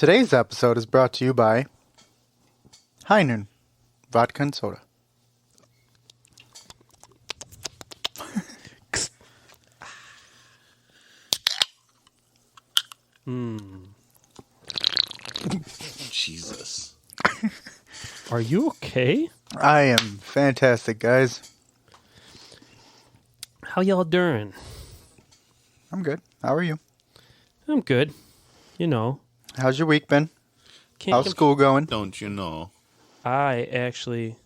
Today's episode is brought to you by High Noon Vodka and Soda. Jesus. Are you okay? I am fantastic, guys. How y'all doing? I'm good. How are you? I'm good. You know. How's your week been? Can't How's school going? Don't you know? I actually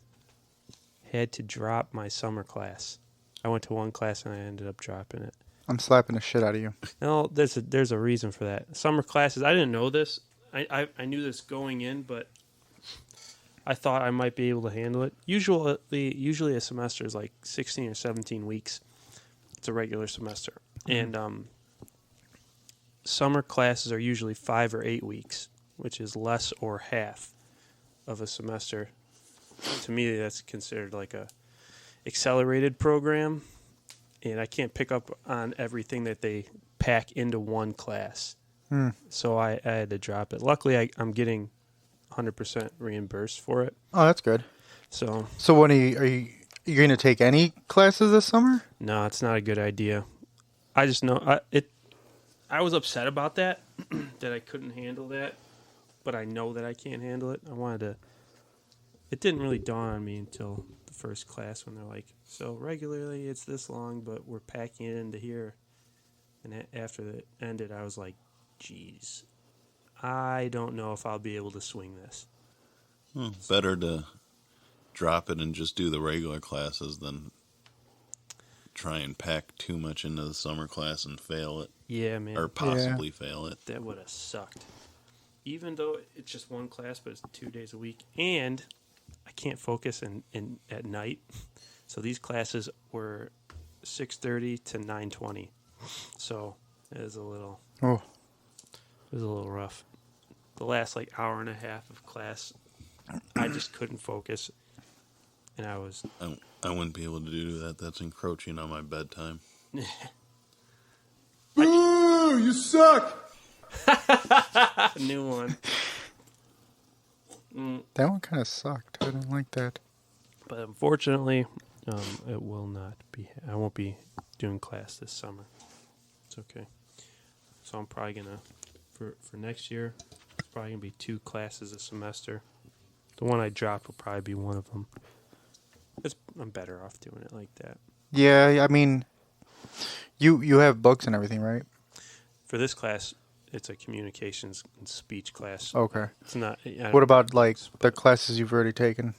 had to drop my summer class. I went to one class and I ended up dropping it. I'm slapping the shit out of you. No, there's a reason for that. Summer classes, I didn't know this. I knew this going in, but I thought I might be able to handle it. Usually a semester is like 16 or 17 weeks. It's a regular semester. Mm-hmm. And summer classes are usually 5 or 8 weeks, which is less or half of a semester. To me, that's considered like a accelerated program, and I can't pick up on everything that they pack into one class. So I had to drop it. Luckily, I'm getting 100% reimbursed for it. Oh, that's good. So what are you going to take any classes this summer? no, it's not a good idea. I just know I was upset about that, that I couldn't handle that, but I know that I can't handle it. It didn't really dawn on me until the first class when they're like, so regularly it's this long, but we're packing it into here. And after it ended, I was like, geez, I don't know if I'll be able to swing this. Better to drop it and just do the regular classes than try and pack too much into the summer class and fail it. Yeah, man. Or possibly fail it. That would have sucked. Even though it's just one class, but it's 2 days a week. And I can't focus in at night. So these classes were 6:30 to 9:20. So it was a little rough. The last hour and a half of class, I just couldn't focus. And I wouldn't be able to do that. That's encroaching on my bedtime. Boo! You suck! New one. That one kind of sucked. I didn't like that. But unfortunately, it will not be. I won't be doing class this summer. It's okay. So I'm probably gonna, for next year, it's probably gonna be 2 classes a semester. The one I dropped will probably be one of them. I'm better off doing it like that. Yeah, I mean, you have books and everything, right? For this class, it's a communications and speech class. Okay. It's not. What about the classes you've already taken?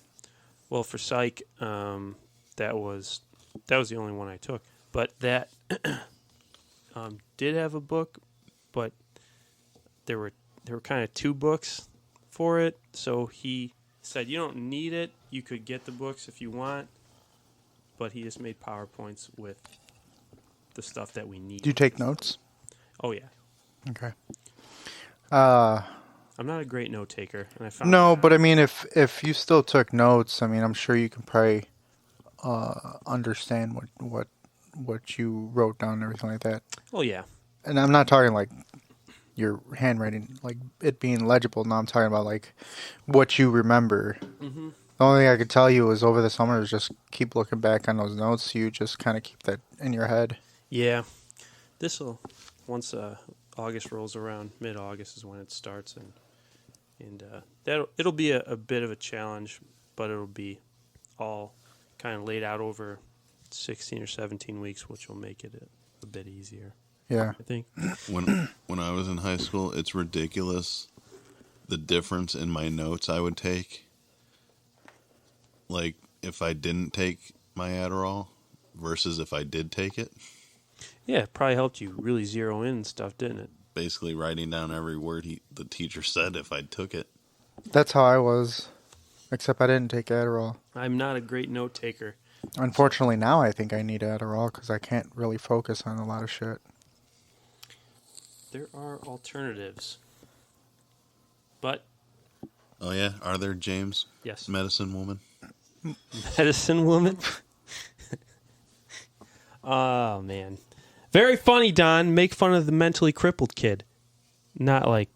Well, for psych, that was the only one I took. But that did have a book, but there were kind of 2 books for it. So he said, you don't need it. You could get the books if you want. But he just made PowerPoints with the stuff that we need. Do you take notes? Oh, yeah. Okay. I'm not a great note taker. And I found No, but I mean, if you still took notes, I mean, I'm sure you can probably understand what you wrote down and everything like that. Oh, yeah. And I'm not talking like your handwriting, like it being legible. No, I'm talking about like what you remember. Mm-hmm. The only thing I could tell you is over the summer is just keep looking back on those notes. So you just kind of keep that in your head. Yeah. Once August rolls around, mid-August is when it starts, and it'll be a bit of a challenge, but it'll be all kind of laid out over 16 or 17 weeks, which will make it a bit easier. Yeah. I think. When I was in high school, it's ridiculous the difference in my notes I would take. Like, if I didn't take my Adderall versus if I did take it. Yeah, it probably helped you really zero in and stuff, didn't it? Basically writing down every word the teacher said if I took it. That's how I was, except I didn't take Adderall. I'm not a great note taker. Unfortunately, now I think I need Adderall because I can't really focus on a lot of shit. There are alternatives. But... Oh, yeah? Are there, James? Yes. Medicine woman? Medicine woman? Oh, man. Very funny, Don. Make fun of the mentally crippled kid. Not like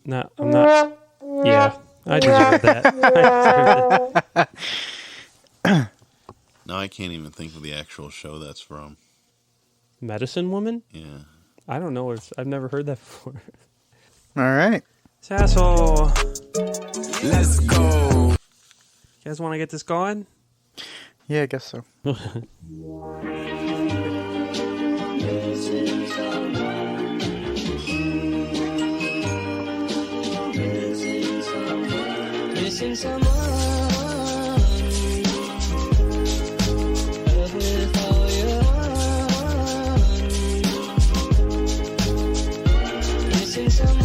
No, I'm not. Yeah, I deserve that. I deserve it. No, I can't even think of the actual show that's from. Medicine Woman? Yeah. I don't know. I've never heard that before. All right. Sasso. Let's go. You guys want to get this going? Yeah, I guess so. Missing someone. Love with all your heart. Missing someone.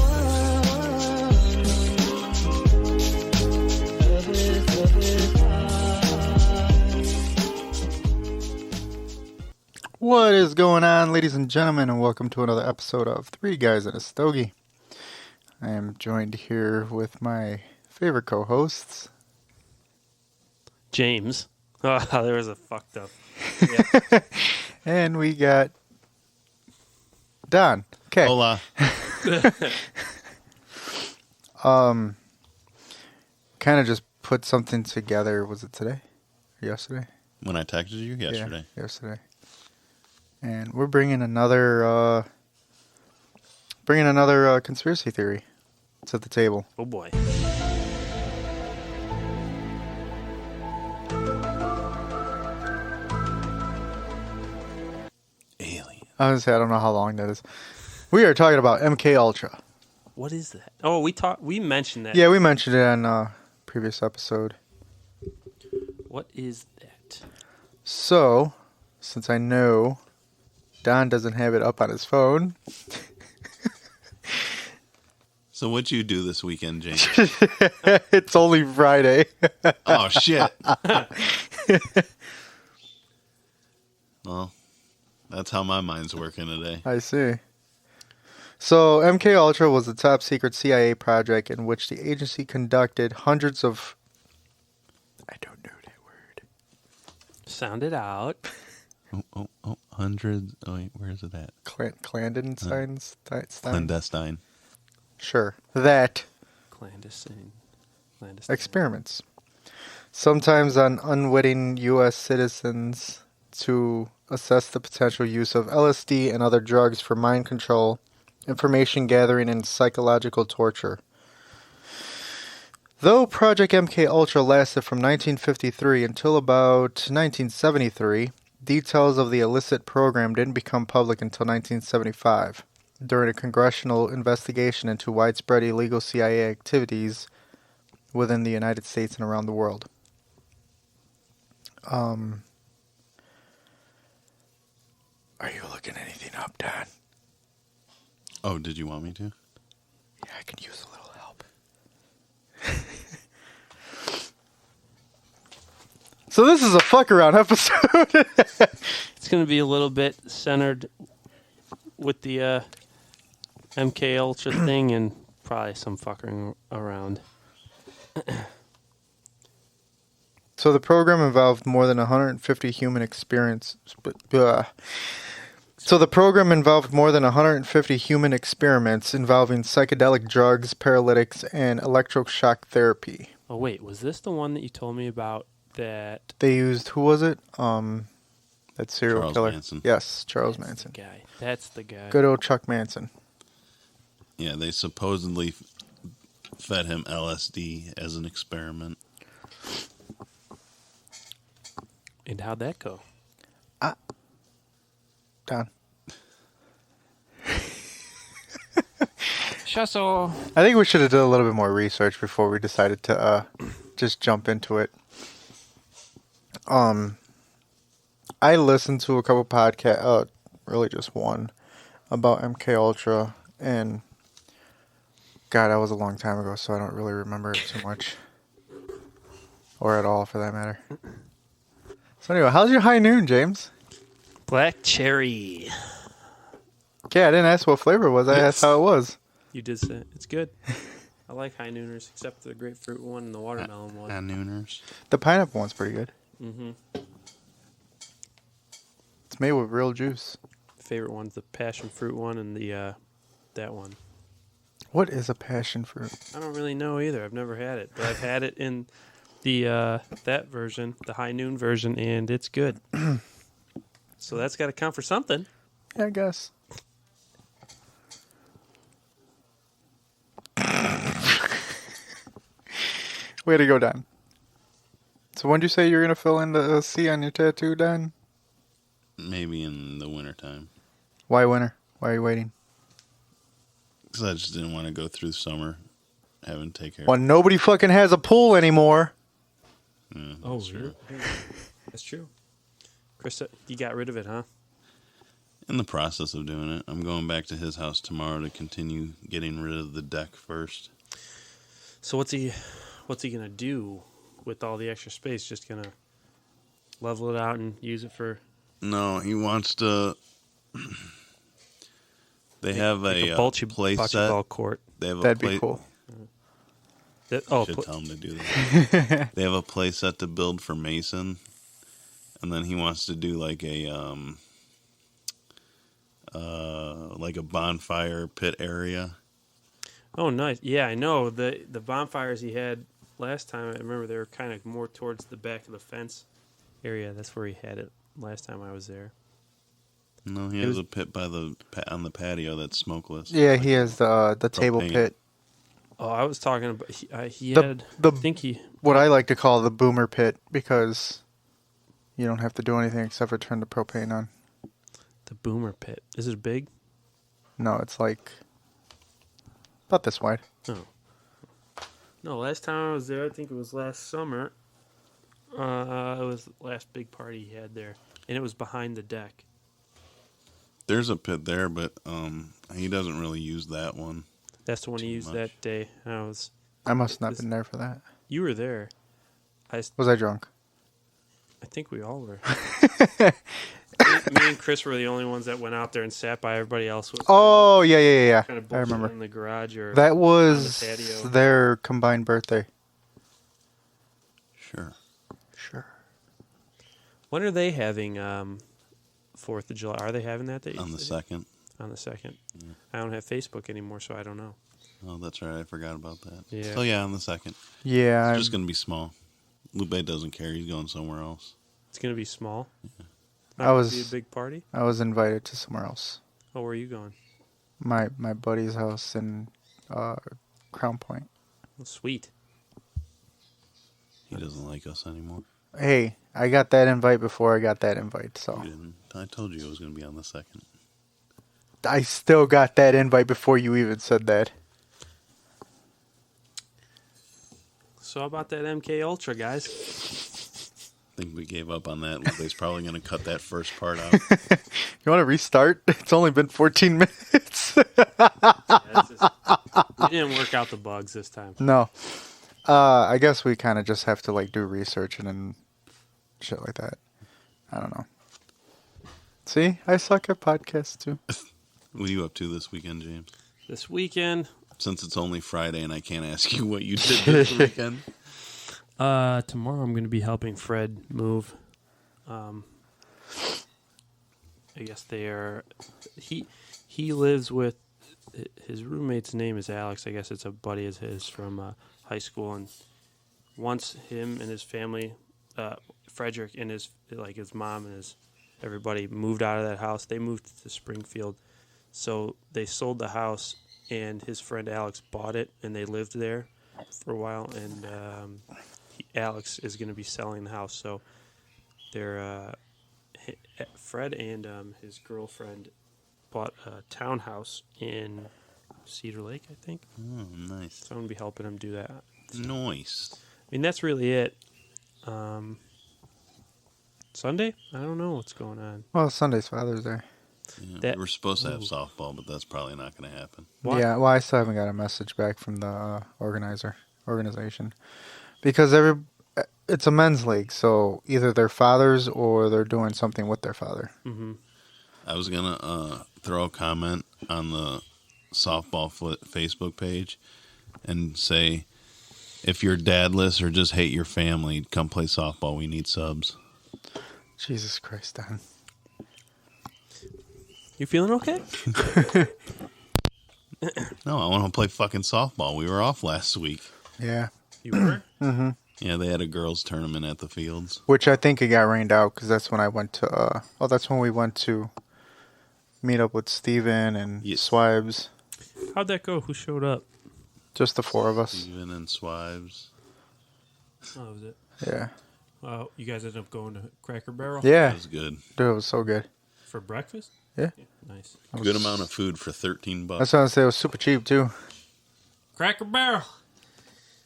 Love with heart. What is going on, ladies and gentlemen, and welcome to another episode of Three Guys and a Stogie. I am joined here with my favorite co-hosts. James. Oh, there was a fucked up. Yeah. And we got Don. Okay. Hola. Kind of just put something together. Was it today? Or yesterday? When I texted you yesterday. Yeah, yesterday. And we're bringing another conspiracy theory to the table. Oh boy. Alien. Honestly, I don't know how long that is. We are talking about MK Ultra. What is that? Oh, we mentioned that. Yeah, we mentioned it on a previous episode. What is that? So, since I know Don doesn't have it up on his phone, So what'd you do this weekend, James? it's only Friday. Oh, shit. Well, that's how my mind's working today. I see. So, MK Ultra was a top secret CIA project in which the agency conducted hundreds of... I don't know that word. Sound it out. Oh, hundreds. Oh, wait, where is it at? Clandestine? Clandestine. Sure. That. Clandestine. Experiments. Sometimes on unwitting U.S. citizens to assess the potential use of LSD and other drugs for mind control, information gathering, and psychological torture. Though Project MK Ultra lasted from 1953 until about 1973, details of the illicit program didn't become public until 1975, during a congressional investigation into widespread illegal CIA activities within the United States and around the world. Are you looking anything up, Don? Oh, did you want me to? Yeah, I can use a little help. So this is a fuck around episode. It's going to be a little bit centered with the MK Ultra thing and probably some fucking around. So the program involved more than 150 human experiments. So the program involved more than 150 human experiments involving psychedelic drugs, paralytics, and electroshock therapy. Oh wait, was this the one that you told me about that? They used, who was it? That serial Charles killer. Manson. Yes, Charles Manson. That's the guy. Good old Chuck Manson. Yeah, they supposedly fed him LSD as an experiment. And how'd that go? Don. Shusso. I think we should have done a little bit more research before we decided to just jump into it. I listened to a couple podcasts, really just one, about MK Ultra, and God, that was a long time ago, so I don't really remember it too much, or at all, for that matter. So anyway, how's your high noon, James? Black cherry. Okay, I didn't ask what flavor it was. I asked how it was. You did say it. It's good. I like high nooners, except the grapefruit one and the watermelon one. Nooners. The pineapple one's pretty good. Mm-hmm. It's made with real juice. Favorite one's the passion fruit one and the that one. What is a passion fruit? I don't really know either. I've never had it, but I've had it in the that version, the high noon version, and it's good. So that's got to count for something. Yeah, I guess. Way to go, Don. So when did you say you're gonna fill in the C on your tattoo, Don? Maybe in the wintertime. Why winter? Why are you waiting? Because I just didn't want to go through summer having to take care Well, nobody fucking has a pool anymore. Yeah, Oh, that's true. That's true. Chris, you got rid of it, huh? In the process of doing it, I'm going back to his house tomorrow to continue getting rid of the deck first. So what's he gonna do with all the extra space? Just gonna level it out and use it for No, he wants to. They have like a bocce play bocce set. ball court. They have a That'd play. be cool. Should tell him to do that. They have a play set to build for Mason, and then he wants to do like a bonfire pit area. Oh, nice. Yeah, I know the bonfires he had last time. I remember they were kind of more towards the back of the fence area. That's where he had it last time I was there. No, he has a pit on the patio that's smokeless. Yeah, he has the table propane. pit. Oh, I was talking about he The- had. the- I think he. What I like to call the boomer pit because you don't have to do anything except for turn the propane on. The boomer pit. Is it big? No, it's like about this wide. No. No, last time I was there, I think it was last summer. It was the last big party he had there, and it was behind the deck. There's a pit there, but he doesn't really use that one. That's the one he Too used much. that day. I must not have been there for that. You were there. Was I drunk? I think we all were. me and Chris were the only ones that went out there and sat by. Everybody else was Oh, yeah. kind of I remember. in the garage or That was on the patio. their combined birthday. Sure. Sure. When are they having 4th of July? Are they having that day? On the 2nd. On the 2nd. I don't have Facebook anymore, so I don't know. Oh, that's right. I forgot about that. Yeah. So, yeah, on the 2nd. Yeah, It's just going to be small. Lupe doesn't care. He's going somewhere else. It's going to be small. I Not gonna was- be a big party. I was invited to somewhere else. Oh, where are you going? My buddy's house in Crown Point. Oh, sweet. He doesn't like us anymore. Hey, I got that invite before I got that invite, so You didn't. I told you it was going to be on the 2nd. I still got that invite before you even said that. So how about that MK Ultra, guys? I think we gave up on that. Lupe's probably going to cut that first part out. You want to restart? It's only been 14 minutes. We didn't work out the bugs this time. No. I guess we kind of just have to like do research and shit like that. I don't know. See, I suck at podcasts too. What are you up to this weekend, James? This weekend, Since it's only Friday and I can't ask you what you did this weekend. tomorrow I'm going to be helping Fred move. I guess they are. He lives with his roommate's name is Alex. I guess it's a buddy of his from high school, and once him and his family, Frederick and his mom and his everybody moved out of that house. They moved to Springfield, so they sold the house, and his friend Alex bought it, and they lived there for a while. And Alex is going to be selling the house, so they're Fred and his girlfriend bought a townhouse in Cedar Lake, I think. Oh, nice. So I'm going to be helping him do that. Nice. I mean, that's really it. Sunday? I don't know what's going on. Well, Sunday's Father's Day. Yeah, That- we were supposed to have Ooh. softball, but that's probably not going to happen. Why? Yeah, well, I still haven't got a message back from the organization because it's a men's league, so either they're fathers or they're doing something with their father. Mm-hmm. I was going to throw a comment on the softball Facebook page and say, if you're dadless or just hate your family, come play softball. We need subs. Jesus Christ, Don. You feeling okay? No, I want to play fucking softball. We were off last week. Yeah. You were? Yeah, they had a girls' tournament at the fields. Which I think it got rained out because that's when I went to. That's when we went to meet up with Steven and Yes. Swibes. How'd that go? Who showed up? Just the four of us. Steven and Swibes. Oh, was it? Yeah. You guys ended up going to Cracker Barrel Yeah. That was good. Dude, it was so good. for breakfast? Yeah. Nice. Good amount of food for $13. That's what I was say. It was super cheap too. Cracker Barrel.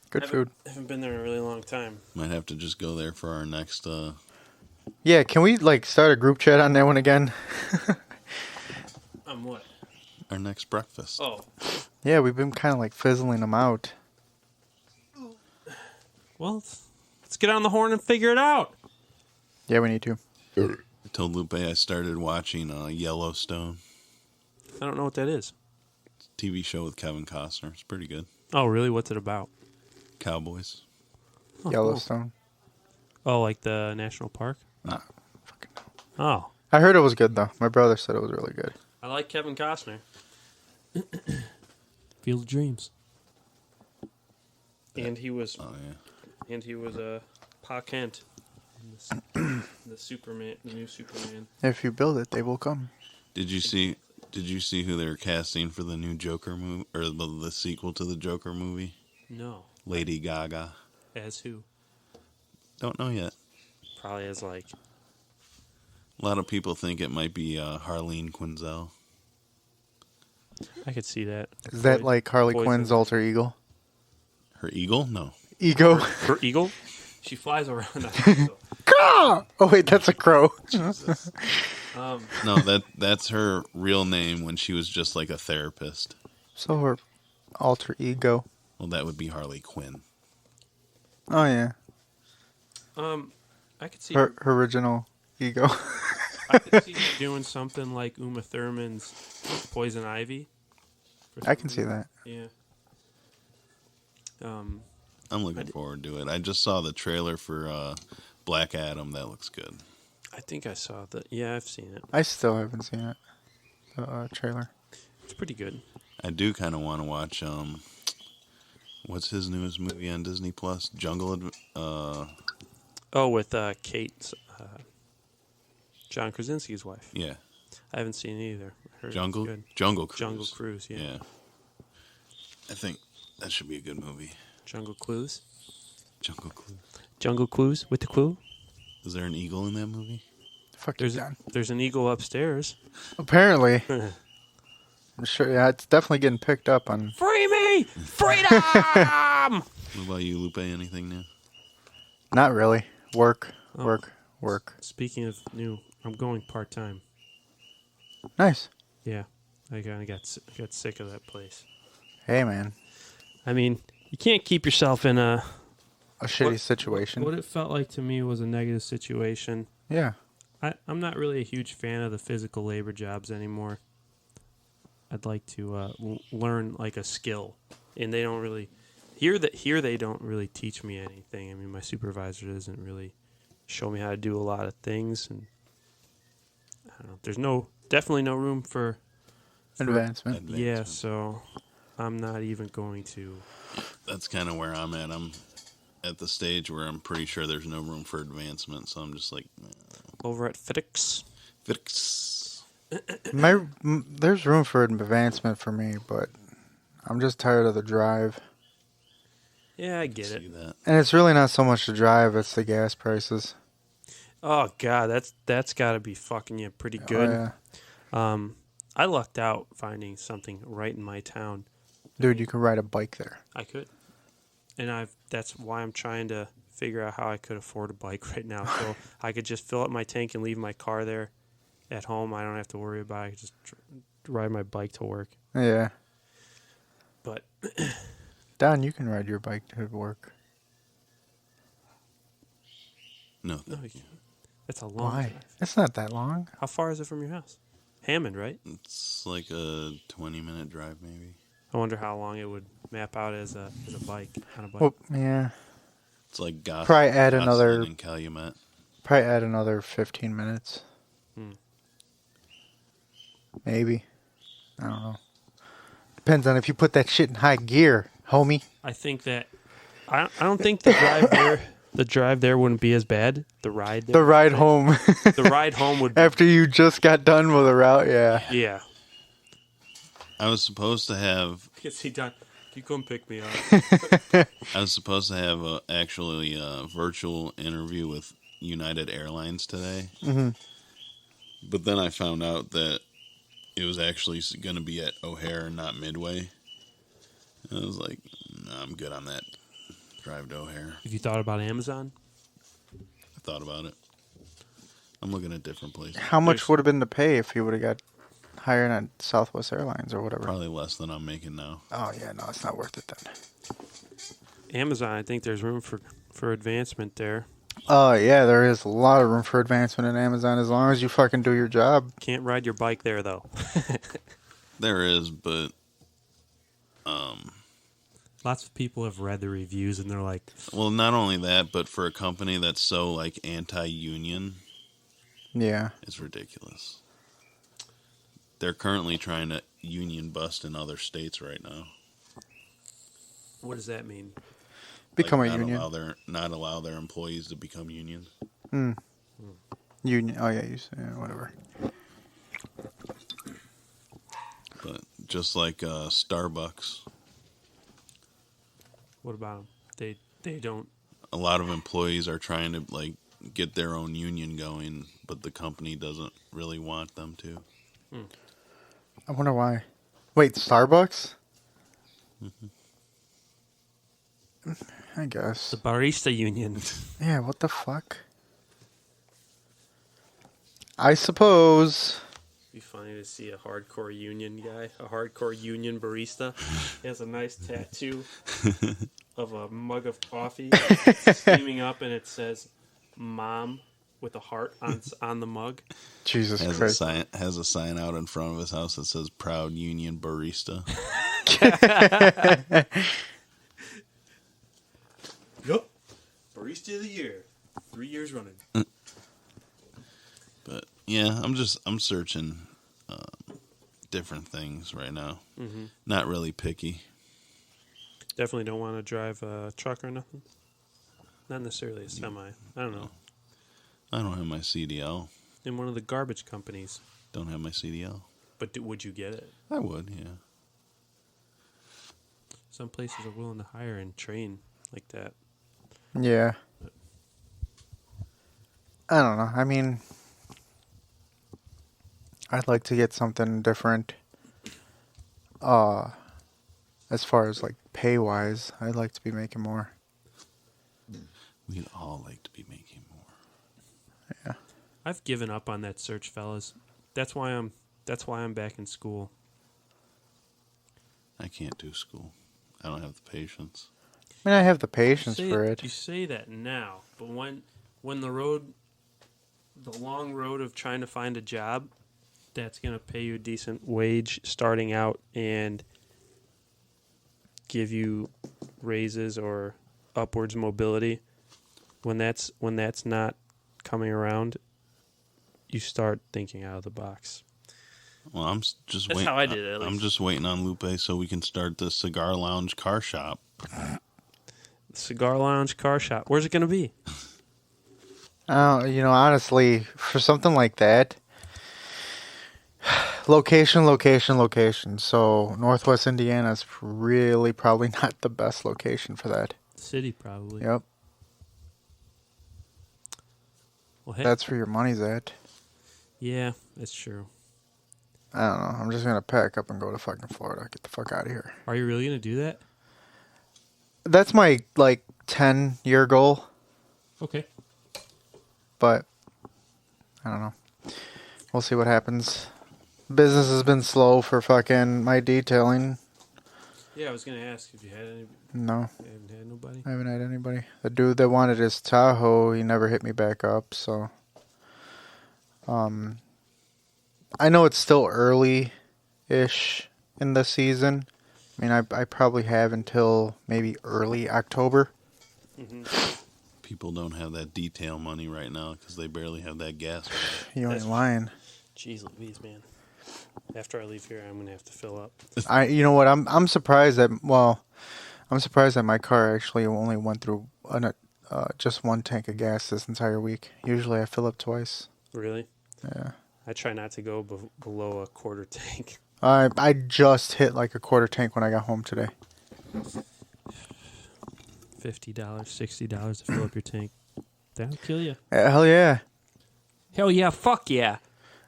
Good food. Haven't been there in a really long time. Might have to just go there for our next. Yeah, can we like start a group chat on that one again? What? Our next breakfast. Oh, Yeah, we've been kind of like fizzling them out. well, let's get on the horn and figure it out. Yeah, we need to. I told Lupe I started watching Yellowstone. I don't know what that is. TV show with Kevin Costner. It's pretty good. Oh, really? What's it about? Cowboys. Oh, Yellowstone. cool. Oh, like the national park? Nah. Fucking no. Oh, I heard it was good though. My brother said it was really good. I like Kevin Costner. Field of Dreams. And he was Oh yeah. Pa Kent. in the Superman, the new Superman. If you build it, they will come. Did you see who they're casting for the new Joker movie or the sequel to the Joker movie? No. Lady Gaga. As who? Don't know yet. Probably as like. A lot of people think it might be Harleen Quinzel. I could see that. Is that Poison- like Harley Poison. Quinn's alter ego? Her eagle? No. Ego? Her eagle? She flies around. That eagle. Caw! Oh wait, that's a crow. Jesus. No, that's her real name when she was just like a therapist. So her alter ego. Well, that would be Harley Quinn. Oh yeah, I could see her original ego. I could see her doing something like Uma Thurman's Poison Ivy. I can see that. Yeah. I'm looking forward to it. I just saw the trailer for Black Adam. That looks good. I think I saw that. Yeah, I've seen it. I still haven't seen it. The trailer. It's pretty good. I do kind of want to watch. What's his newest movie on Disney Plus? Oh, with Kate, John Krasinski's wife. Yeah, I haven't seen it either. I heard it's Jungle good. Cruise. Jungle Cruise, yeah. Yeah, I think that should be a good movie. Jungle Clues. Jungle Cruise. Jungle Clues with the clue. Is there an eagle in that movie? Fuck There's you, John. there's an eagle upstairs. Apparently. I'm sure. Yeah, it's definitely getting picked up on. Free me, freedom. What about you, Lupe? Anything new? Not really. Work. Oh. Work. Speaking of new, I'm going part time. Nice. Yeah, I kind of got sick of that place. Hey man, I mean, you can't keep yourself in a a shitty situation. What it felt like to me was a negative situation. Yeah. I'm not really a huge fan of the physical labor jobs anymore. I'd like to learn like a skill, and they don't really here they don't really teach me anything. I mean, my supervisor doesn't really show me how to do a lot of things, and I don't know. There's definitely no room for Advancement. yeah. So I'm not even going to. That's kind of where I'm at. I'm at the stage where I'm pretty sure there's no room for advancement, so I'm just like, Over at FedEx. fix. There's room for advancement for me, but I'm just tired of the drive. Yeah, I get it. See that? And it's really not so much the drive; it's the gas prices. Oh God, that's got to be fucking you pretty good. Oh, yeah. I lucked out finding something right in my town. Dude, you could ride a bike there. I could, and that's why I'm trying to figure out how I could afford a bike right now, so I could just fill up my tank and leave my car there at home. I don't have to worry about it. I could just ride my bike to work. Yeah. But Don, you can ride your bike to work. No, no, you can't. That's a long Why? drive. It's not that long. How far is it from your house? Hammond, right? it's like a 20-minute drive, maybe. I wonder how long it would map out as a bike on a bike. Well, yeah. It's like Probably add another. in Calumet. Probably add another 15 minutes. Hmm. Maybe. I don't know. Depends on if you put that shit in high gear, homie. I think that I don't think the drive there wouldn't be as bad. The ride there. The ride home The ride home would be, after you just got done with a route, yeah. yeah. I was supposed to have. Is he done? You come pick me up. I was supposed to have actually a virtual interview with United Airlines today, but then I found out that it was actually going to be at O'Hare, not Midway. And I was like, "No, I'm good on that drive to O'Hare." Have you thought about Amazon? I thought about it. I'm looking at different places. How much would have been to pay if you would have got hired on Southwest Airlines or whatever? Probably less than I'm making now. Oh, yeah, no, it's not worth it then. Amazon, I think there's room for advancement there. Oh, yeah, there is a lot of room for advancement in Amazon as long as you fucking do your job. Can't ride your bike there though. There is, but Lots of people have read the reviews and they're like, well, not only that, but for a company that's so like anti-union, Yeah. it's ridiculous. They're currently trying to union bust in other states right now. what does that mean? Become Like, a union. not allow their employees to become union. Union. Oh, yeah, you say whatever. But just like Starbucks, What about them? They don't. a lot of employees are trying to like get their own union going, but the company doesn't really want them to. I wonder why. Wait, Starbucks? I guess. The barista union. Yeah, what the fuck? I suppose. Be funny to see a hardcore union guy, a hardcore union barista. He has a nice tattoo of a mug of coffee steaming up, and it says "Mom" with a heart on the mug. Jesus Has Christ. a sign out in front of his house that says "Proud Union Barista." Yup, barista of the year, 3 years running. But yeah, I'm searching different things right now. Not really picky. Definitely don't want to drive a truck or nothing. Not necessarily a semi. I don't know. I don't have my CDL. In one of the garbage companies. Don't have my CDL. But would you get it? I would, yeah. Some places are willing to hire and train like that. Yeah. I don't know. I mean, I'd like to get something different. As far as like pay wise, I'd like to be making more. We'd all like to be making more. Yeah. I've given up on that search, fellas. That's why I'm back in school. I can't do school. I don't have the patience. I mean, I have the patience You say- for it. You say that now, but when the long road of trying to find a job that's going to pay you a decent wage starting out and give you raises or upwards mobility, when that's not coming around, you start thinking out of the box. Well, I'm just That's waiting. how I did it, at I'm least. just waiting on Lupe so we can start the cigar lounge car shop. Cigar lounge, car shop. Where's it going to be? Honestly, for something like that, location. So Northwest Indiana is really probably not the best location for that. City, probably. Yep, Well, hey, that's where your money's at. yeah, that's true. I don't know. I'm just gonna pack up and go to fucking Florida. Get the fuck out of here. Are you really going to do that? That's my 10-year goal, Okay. but I don't know. We'll see what happens. Business has been slow for fucking my detailing. Yeah, I was going to ask if you had any. No, You haven't had nobody? I haven't had anybody. The dude that wanted his Tahoe, he never hit me back up, so I know it's still early-ish in the season. I mean, I probably have until maybe early October. People don't have that detail money right now because they barely have that gas. You That's ain't lying. Jeez Louise, man. After I leave here, I'm gonna have to fill up. You know what? I'm surprised that I'm surprised that my car actually only went through just one tank of gas this entire week. Usually I fill up twice. Really? Yeah. I try not to go below a quarter tank. I just hit like a quarter tank when I got home today. $50, $60 to fill up your tank. That'll kill you. Hell yeah. Hell yeah! Fuck yeah!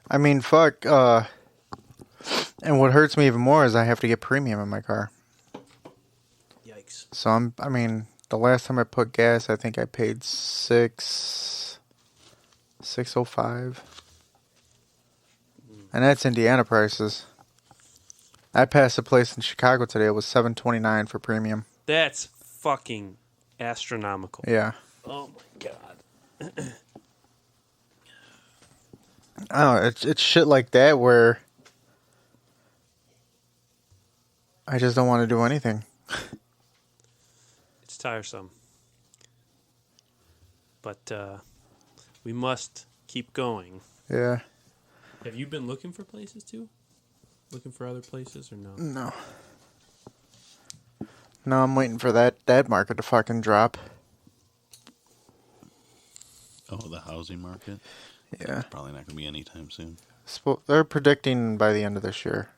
I mean, fuck. And what hurts me even more is I have to get premium in my car. Yikes! So I mean, the last time I put gas, I think I paid $6.05, and that's Indiana prices. I passed a place in Chicago today. It was $7.29 for premium. That's fucking astronomical. Yeah. Oh my god. I don't know. It's shit like that where I just don't want to do anything. It's tiresome. But we must keep going. Yeah. Have you been looking for places too? Looking for other places or no? No. No, I'm waiting for that market to fucking drop. Oh, the housing market? Yeah. Probably not going to be anytime soon. They're predicting by the end of this year.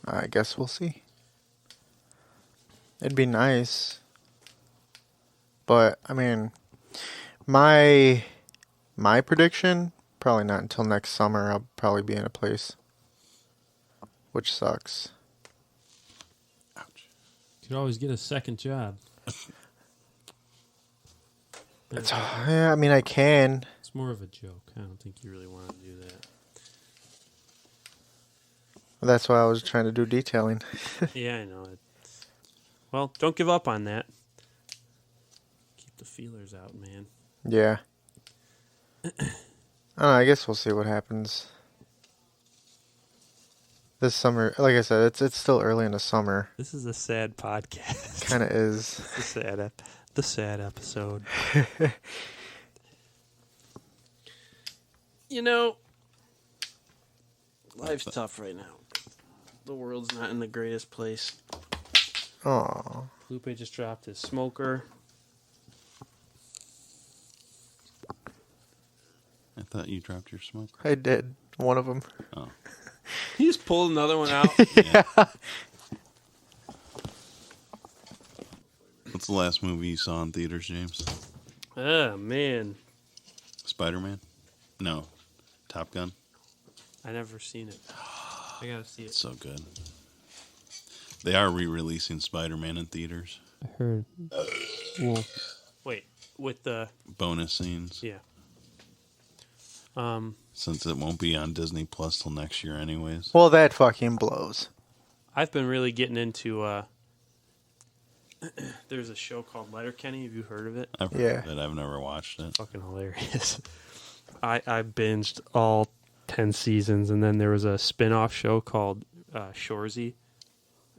I guess we'll see. It'd be nice. But, I mean, my prediction, probably not until next summer. I'll probably be in a place. Which sucks. Ouch. You could always get a second job. Yeah, I mean, I can. It's more of a joke. I don't think you really want to do that. That's why I was trying to do detailing. Yeah, I know it. Well, don't give up on that. Keep the feelers out, man. Yeah. I don't know, I guess we'll see what happens. This summer, like I said, it's still early in the summer. This is a sad podcast. Kind of is. The sad episode. You know, life's tough right now. The world's not in the greatest place. Aw. Lupe just dropped his smoker. I thought you dropped your smoke. I did. One of them. Oh. He just pulled another one out. Yeah. What's the last movie you saw in theaters, James? Oh, man. Spider-Man? No. Top Gun? I never seen it. I gotta see it. It's so good. They are re-releasing Spider-Man in theaters. I heard. Well, wait. With the... Bonus scenes. Yeah. Since it won't be on Disney Plus till next year anyways. Well, that fucking blows. I've been really getting into... there's a show called Letterkenny. Have you heard of it? I've heard of it. I've never watched it. Fucking hilarious. I binged all 10 seasons, and then there was a spin-off show called Shoresy.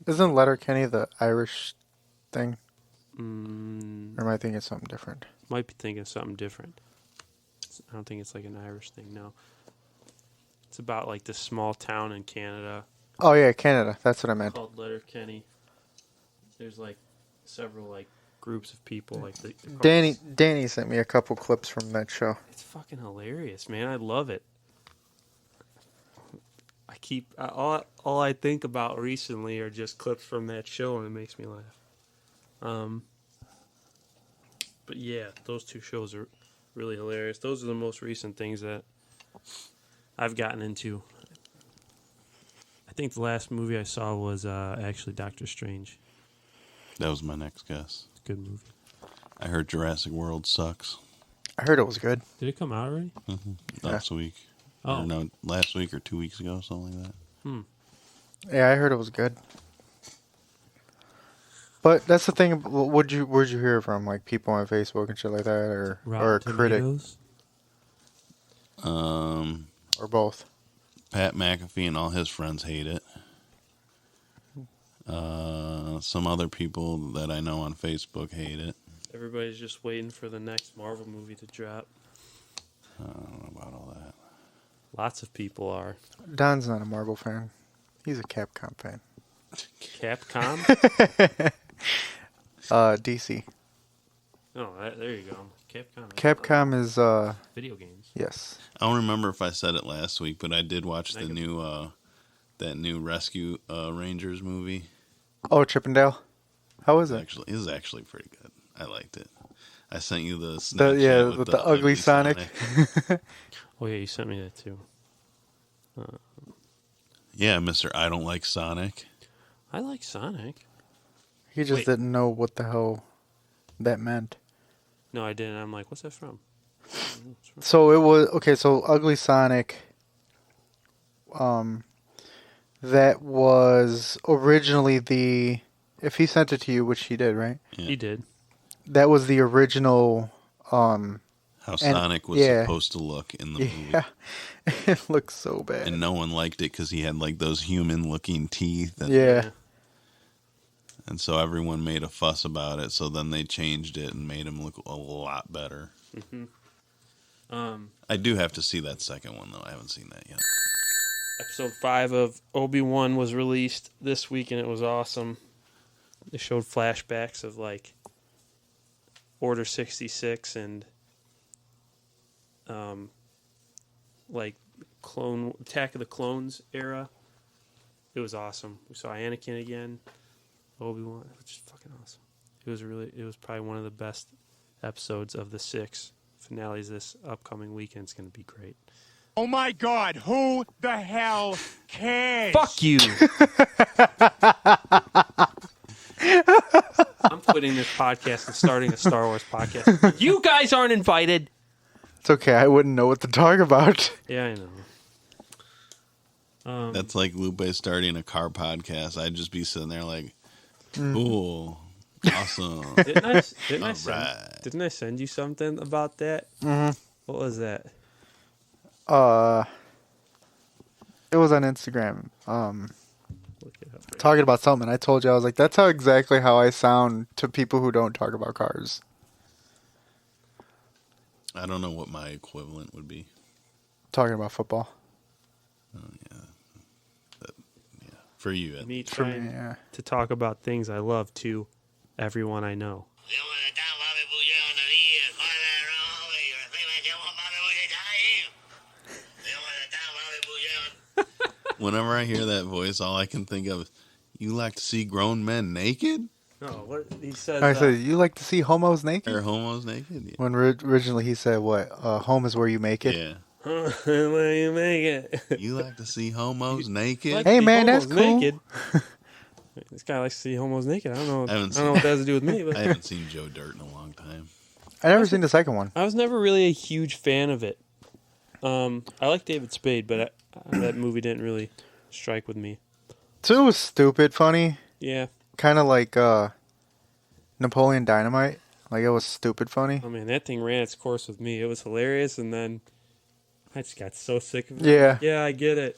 Isn't Letterkenny the Irish thing? Or Mm, am I thinking something different? might be thinking of something different. I don't think it's like an Irish thing, no. It's about like this small town in Canada Oh, yeah, Canada. That's what I meant. called Letterkenny. There's like several like groups of people. Like Danny sent me a couple clips from that show. It's fucking hilarious, man. I love it. I keep all I think about recently are just clips from that show, and it makes me laugh. But yeah, those two shows are really hilarious. Those are the most recent things that I've gotten into. I think the last movie I saw was actually Doctor Strange. That was my next guess. It's a good movie. I heard Jurassic World sucks. I heard it was good. Did it come out already? Last week. Oh. Or no, last week or 2 weeks ago, something like that. Yeah, I heard it was good. But that's the thing. Where'd you hear it from? Like people on Facebook and shit like that, or a critic, Tomatoes? or both? Pat McAfee and all his friends hate it. Some other people that I know on Facebook hate it. Everybody's just waiting for the next Marvel movie to drop. I don't know about all that. Lots of people are. Don's not a Marvel fan. He's a Capcom fan. Capcom? DC. Oh, there you go. Capcom. Capcom is Video games. yes. I don't remember if I said it last week, but I did watch the new that new Rescue Rangers movie. Oh, Chippendale. How was it? It was actually pretty good. I liked it. I sent you the Snapchat Yeah, with with the ugly Sonic. Oh, yeah, you sent me that too. Yeah, Mr. I don't like Sonic. I like Sonic. He just Wait. didn't know what the hell that meant. No, I didn't. I'm like, what's that from? So it was okay. So Ugly Sonic. That was originally the. If he sent it to you, which he did, right? Yeah. He did. That was the original. How Sonic was yeah. supposed to look in the movie. Yeah, it looks so bad. And no one liked it because he had like those human-looking teeth. And, Yeah. and so everyone made a fuss about it. So then they changed it and made him look a lot better. Mm-hmm. I do have to see that second one, though. I haven't seen that yet. Episode 5 of Obi-Wan was released this week, and it was awesome. They showed flashbacks of, like, Order 66 and, like, Attack of the Clones era. It was awesome. We saw Anakin again, Obi-Wan, which is fucking awesome. It was probably one of the best episodes of the 6 finales this upcoming weekend. It's going to be great. Oh my God, who the hell cares? Fuck you! I'm quitting this podcast and starting a Star Wars podcast. You guys aren't invited. It's okay. I wouldn't know what to talk about. Yeah, I know. That's like Lupe starting a car podcast. I'd just be sitting there like, cool, awesome. Didn't I All send, right. didn't I send you something about that? Mm-hmm. What was that? It was on Instagram. Look it up. Talking about something. I told you I was like, that's exactly how I sound to people who don't talk about cars. I don't know what my equivalent would be. Talking about football. For you, Ed. Me For trying me, yeah. to talk about things I love to everyone I know. Whenever I hear that voice, all I can think of is, you like to see grown men naked? No, what he says. I said, you like to see homos naked? Or homos naked? Yeah. When originally he said, what? Home is where you make it? Yeah. Where you make it? You like to see homos naked? Like Hey, to see man, that's homos cool. naked. This guy likes to see homos naked. I don't know. I haven't I don't know what that has to do with me. But I haven't seen Joe Dirt in a long time. I never seen the second one. I was never really a huge fan of it. I like David Spade, but that movie didn't really strike with me. So it was stupid funny. Yeah. Kind of like Napoleon Dynamite. Like, it was stupid funny. Oh, man, that thing ran its course with me. It was hilarious, and then I just got so sick of it. Yeah. Yeah, I get it.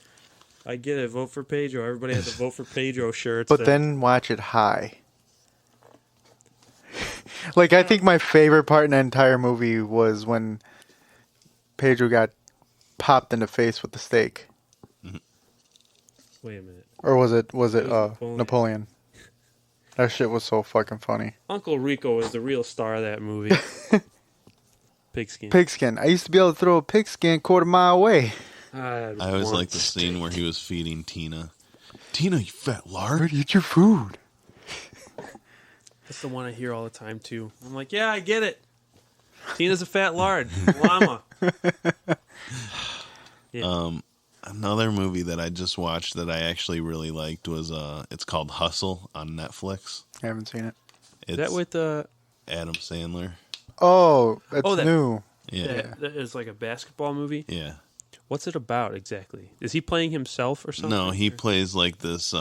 I get it. Vote for Pedro. Everybody had the Vote for Pedro shirts. But then watch it high. Like, I think my favorite part in the entire movie was when Pedro got popped in the face with the steak. Wait a minute. Or was it was Napoleon. Napoleon? That shit was so fucking funny. Uncle Rico was the real star of that movie. Pigskin. Pigskin. I used to be able to throw a pigskin quarter mile away. I always like the scene where he was feeding Tina. Tina, you fat lard. Eat your food. That's the one I hear all the time, too. I'm like, yeah, I get it. Tina's a fat lard. Llama. Yeah. Another movie that I just watched that I actually really liked was it's called Hustle on Netflix. I haven't seen it. Is that with Adam Sandler. Oh, it's that- new. Yeah. that is like a basketball movie? Yeah. What's it about exactly? Is he playing himself or something? No, he plays like this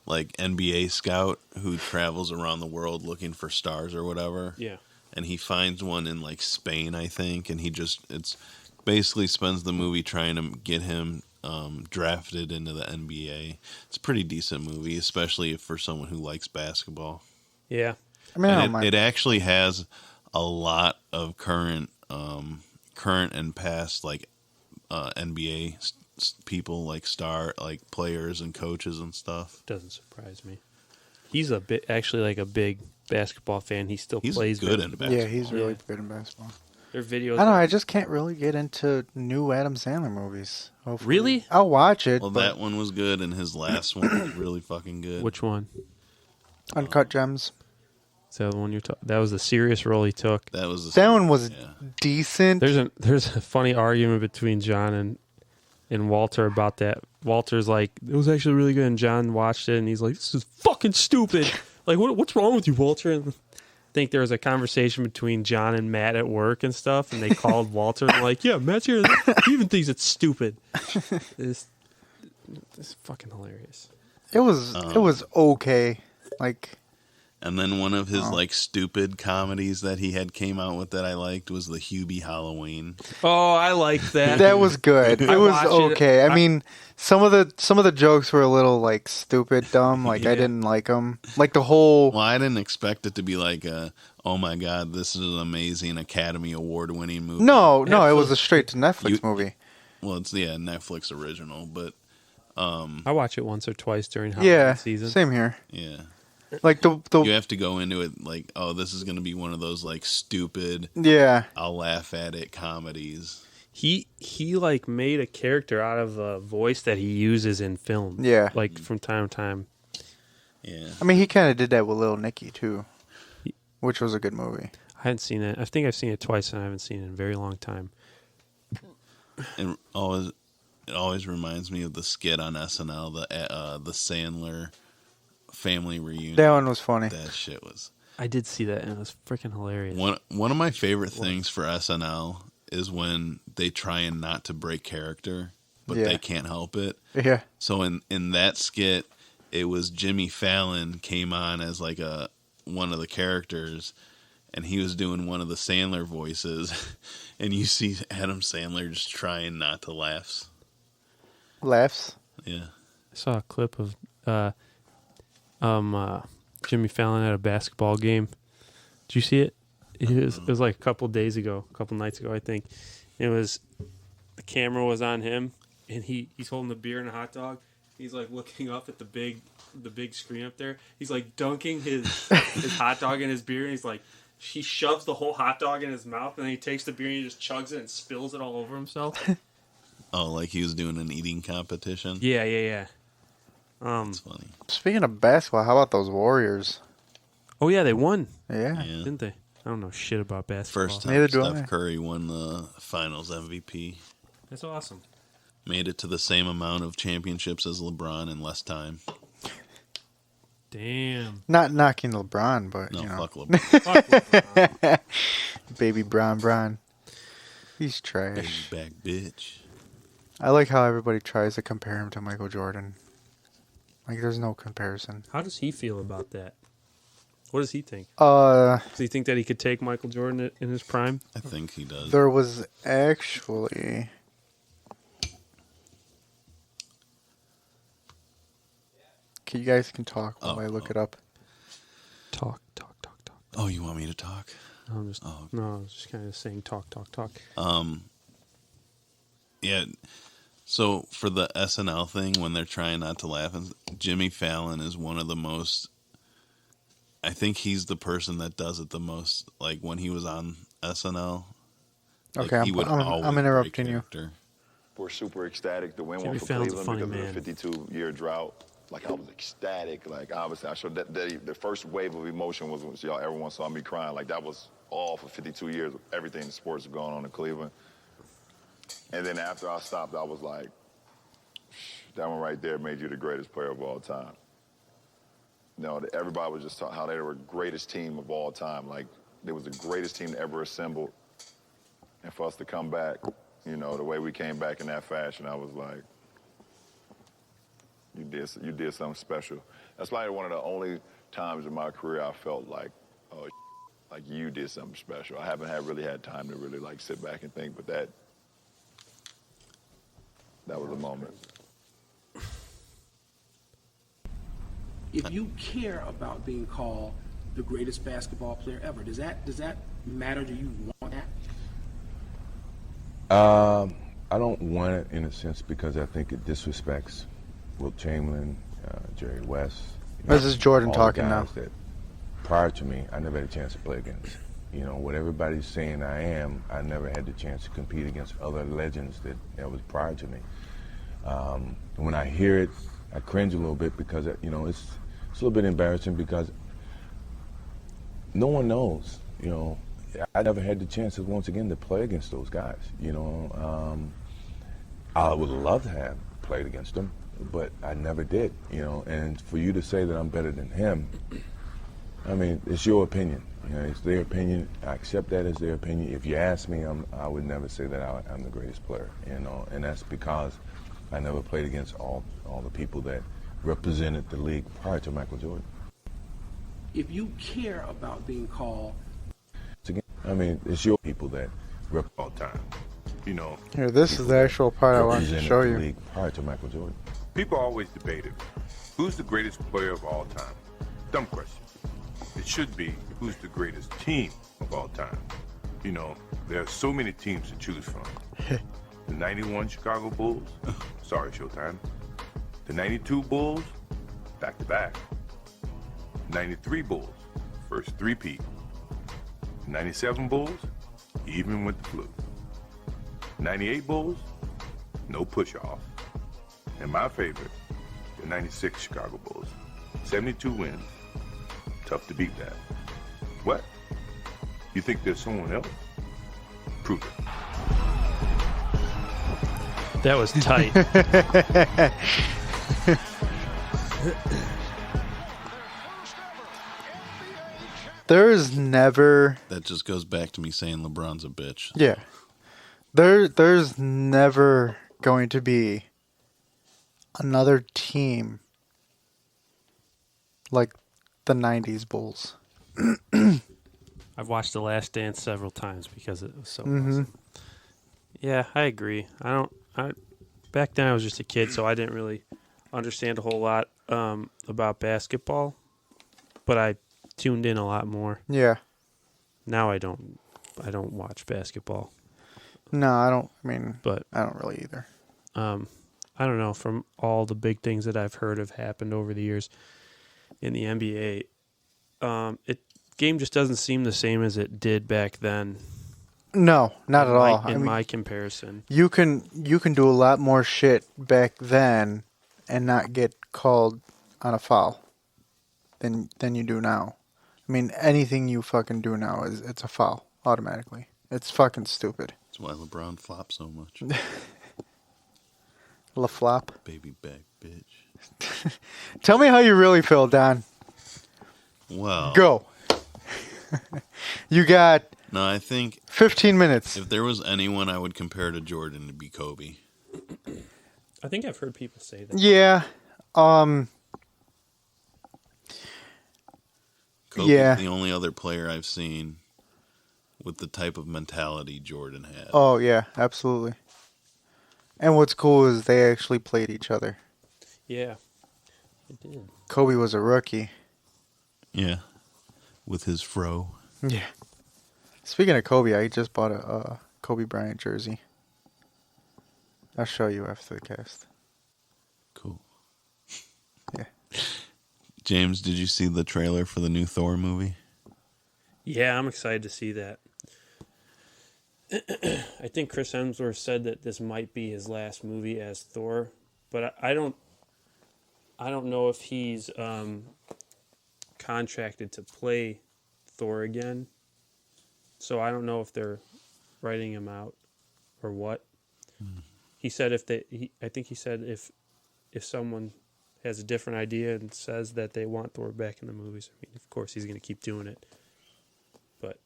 like NBA scout who travels around the world looking for stars or whatever. Yeah. And he finds one in like Spain, I think, and it's basically spends the movie trying to get him drafted into the NBA. It's a pretty decent movie, especially for someone who likes basketball. Yeah. I mean, I don't And mind. it actually has a lot of current current and past like NBA people, like players and coaches and stuff. Doesn't surprise me. He's a bit actually like a big basketball fan. He still He's plays good it. in basketball. Yeah, he's really Yeah. good in basketball. Their videos. I don't know. I just can't really get into new Adam Sandler movies. Hopefully. Really? I'll watch it. Well, but that one was good, and his last one was really fucking good. Which one? Uncut Gems. Is that the one you're talking? That was the serious role he took. That was That one was yeah. decent. There's a funny argument between John and Walter about that. Walter's like, it was actually really good, and John watched it, and he's like, this is fucking stupid. Like, what's wrong with you, Walter? And I think there was a conversation between John and Matt at work and stuff, and they called Walter and like, yeah, Matt's here. He even thinks it's stupid. It's fucking hilarious. It was okay. Like, And then one of his like stupid comedies that he had came out with that I liked was the Hubie Halloween. Oh, I liked that. that was good. It I was watched it. okay. I mean, some of the jokes were a little like stupid, dumb. Like Yeah. I didn't like them. Like the whole. Well, I didn't expect it to be like oh my god, this is an amazing Academy Award winning movie. No, it was a straight to Netflix You- movie. Well, it's Netflix original, but I watch it once or twice during Halloween Yeah, season. same here. yeah. Like the You have to go into it like, oh, this is going to be one of those like stupid, yeah. I'll laugh at it comedies. He like made a character out of a voice that he uses in film. Yeah. Like from time to time. Yeah. I mean, he kind of did that with Little Nicky too, which was a good movie. I hadn't seen it. I think I've seen it twice, and I haven't seen it in a very long time. And it always reminds me of the skit on SNL, the Sandler family reunion. That one was funny. That shit was I did see that, and it was freaking hilarious. one of my favorite things for SNL is when they try and not to break character, but Yeah. they can't help it. Yeah. So in that skit, it was Jimmy Fallon came on as like one of the characters, and he was doing one of the Sandler voices, and you see Adam Sandler just trying not to laugh. Laughs. Yeah. I saw a clip of Jimmy Fallon at a basketball game. Did you see it? It was like a couple days ago, a couple nights ago, I think. It was the camera was on him, and he's holding the beer and a hot dog. He's like looking up at the big screen up there. He's like dunking his hot dog in his beer, and he's like, he shoves the whole hot dog in his mouth, and then he takes the beer and he just chugs it and spills it all over himself. Oh, like he was doing an eating competition? Yeah. That's funny. Speaking of basketball, how about those Warriors? Oh yeah, they won, Yeah. Yeah. didn't they? I don't know shit about basketball. First time Neither do I. Steph Curry won the finals MVP. That's awesome. Made it to the same amount of championships as LeBron in less time. Damn. Not knocking LeBron, but No, you know, fuck LeBron. Fuck LeBron. baby Bron. He's trash. Baby back bitch. I like how everybody tries to compare him to Michael Jordan. Like, there's no comparison. How does he feel about that? What does he think? Uh, Does he think that he could take Michael Jordan in his prime? I think he does. there was actually. Okay, you guys can talk while I look it up. Talk. Oh, you want me to talk? No, I'm just, Oh. no, I was just kind of saying talk. Yeah. So for the SNL thing, when they're trying not to laugh, Jimmy Fallon is one of the most. I think he's the person that does it the most. Like when he was on SNL. Like, Okay, he would always I'm break interrupting you. character. We're super ecstatic to win Jimmy one for Fallon's a Cleveland funny because of the 52-year drought. Like, I was ecstatic. Like, obviously, I showed that the first wave of emotion was when y'all everyone saw me crying. Like, that was all for 52 years of everything in sports going on in Cleveland. And then after I stopped, I was like, that one right there made you the greatest player of all time. You know, everybody was just talking how they were the greatest team of all time. Like, they was the greatest team ever assembled. And for us to come back, you know, the way we came back in that fashion, I was like, you did something special. That's probably one of the only times in my career I felt like, oh, like you did something special. I haven't really had time to really like sit back and think, but that was a moment. If you care about being called the greatest basketball player ever, does that matter? Do you want that? I don't want it in a sense because I think it disrespects Wilt Chamberlain, Jerry West. This is Jordan all the talking guys now. That prior to me, I never had a chance to play against. What everybody's saying I am, I never had the chance to compete against other legends that was prior to me. When I hear it, I cringe a little bit because it's a little bit embarrassing because no one knows. I never had the chance once again to play against those guys. I would love to have played against them, but I never did. And for you to say that I'm better than him, I mean, it's your opinion. It's their opinion. I accept that as their opinion. If you ask me, I would never say that I'm the greatest player. And that's because I never played against all the people that represented the league prior to Michael Jordan. If you care about being called, I mean, it's your people that rep all time. Here, this is the actual part I wanted to show the you. league prior to Michael Jordan. People always debate it. Who's the greatest player of all time? Dumb question. It should be who's the greatest team of all time. There are so many teams to choose from. The 91 Chicago Bulls, sorry Showtime. The 92 Bulls, back-to-back. 93 Bulls, first three-peat. 97 Bulls, even with the flu. 98 Bulls, no push-off. And my favorite, the 96 Chicago Bulls. 72 wins. Tough to beat that. What? You think there's someone else? Prove it. That was tight. There is never, That just goes back to me saying LeBron's a bitch. yeah. There's never going to be another team like the 90s Bulls. I've watched The Last Dance several times because it was so awesome. Yeah, I agree. Back then I was just a kid, so I didn't really understand a whole lot about basketball, but I tuned in a lot more. Yeah. Now I don't watch basketball. No, I don't. I mean, But I don't really either. I don't know, from all the big things that I've heard have happened over the years in the NBA, game just doesn't seem the same as it did back then. No, not at all. In my comparison, you can do a lot more shit back then and not get called on a foul than you do now. I mean, anything you fucking do now it's a foul automatically. It's fucking stupid. That's why LeBron flops so much. La flop. Baby back bitch. Tell me how you really feel, Don. Well, Go. You got no, I think 15 minutes. if there was anyone I would compare to Jordan, it'd be Kobe. I think I've heard people say that. Yeah. Kobe's Yeah. the only other player I've seen with the type of mentality Jordan had. Oh, yeah, absolutely. And what's cool is they actually played each other. Yeah, it did. Kobe was a rookie. Yeah, with his fro. Yeah. Speaking of Kobe, I just bought a Kobe Bryant jersey. I'll show you after the cast. Cool. Yeah. James, did you see the trailer for the new Thor movie? Yeah, I'm excited to see that. I think Chris Hemsworth said that this might be his last movie as Thor, but I don't know if he's contracted to play Thor again. So I don't know if they're writing him out or what. He said I think he said if someone has a different idea and says that they want Thor back in the movies, I mean, of course he's going to keep doing it. But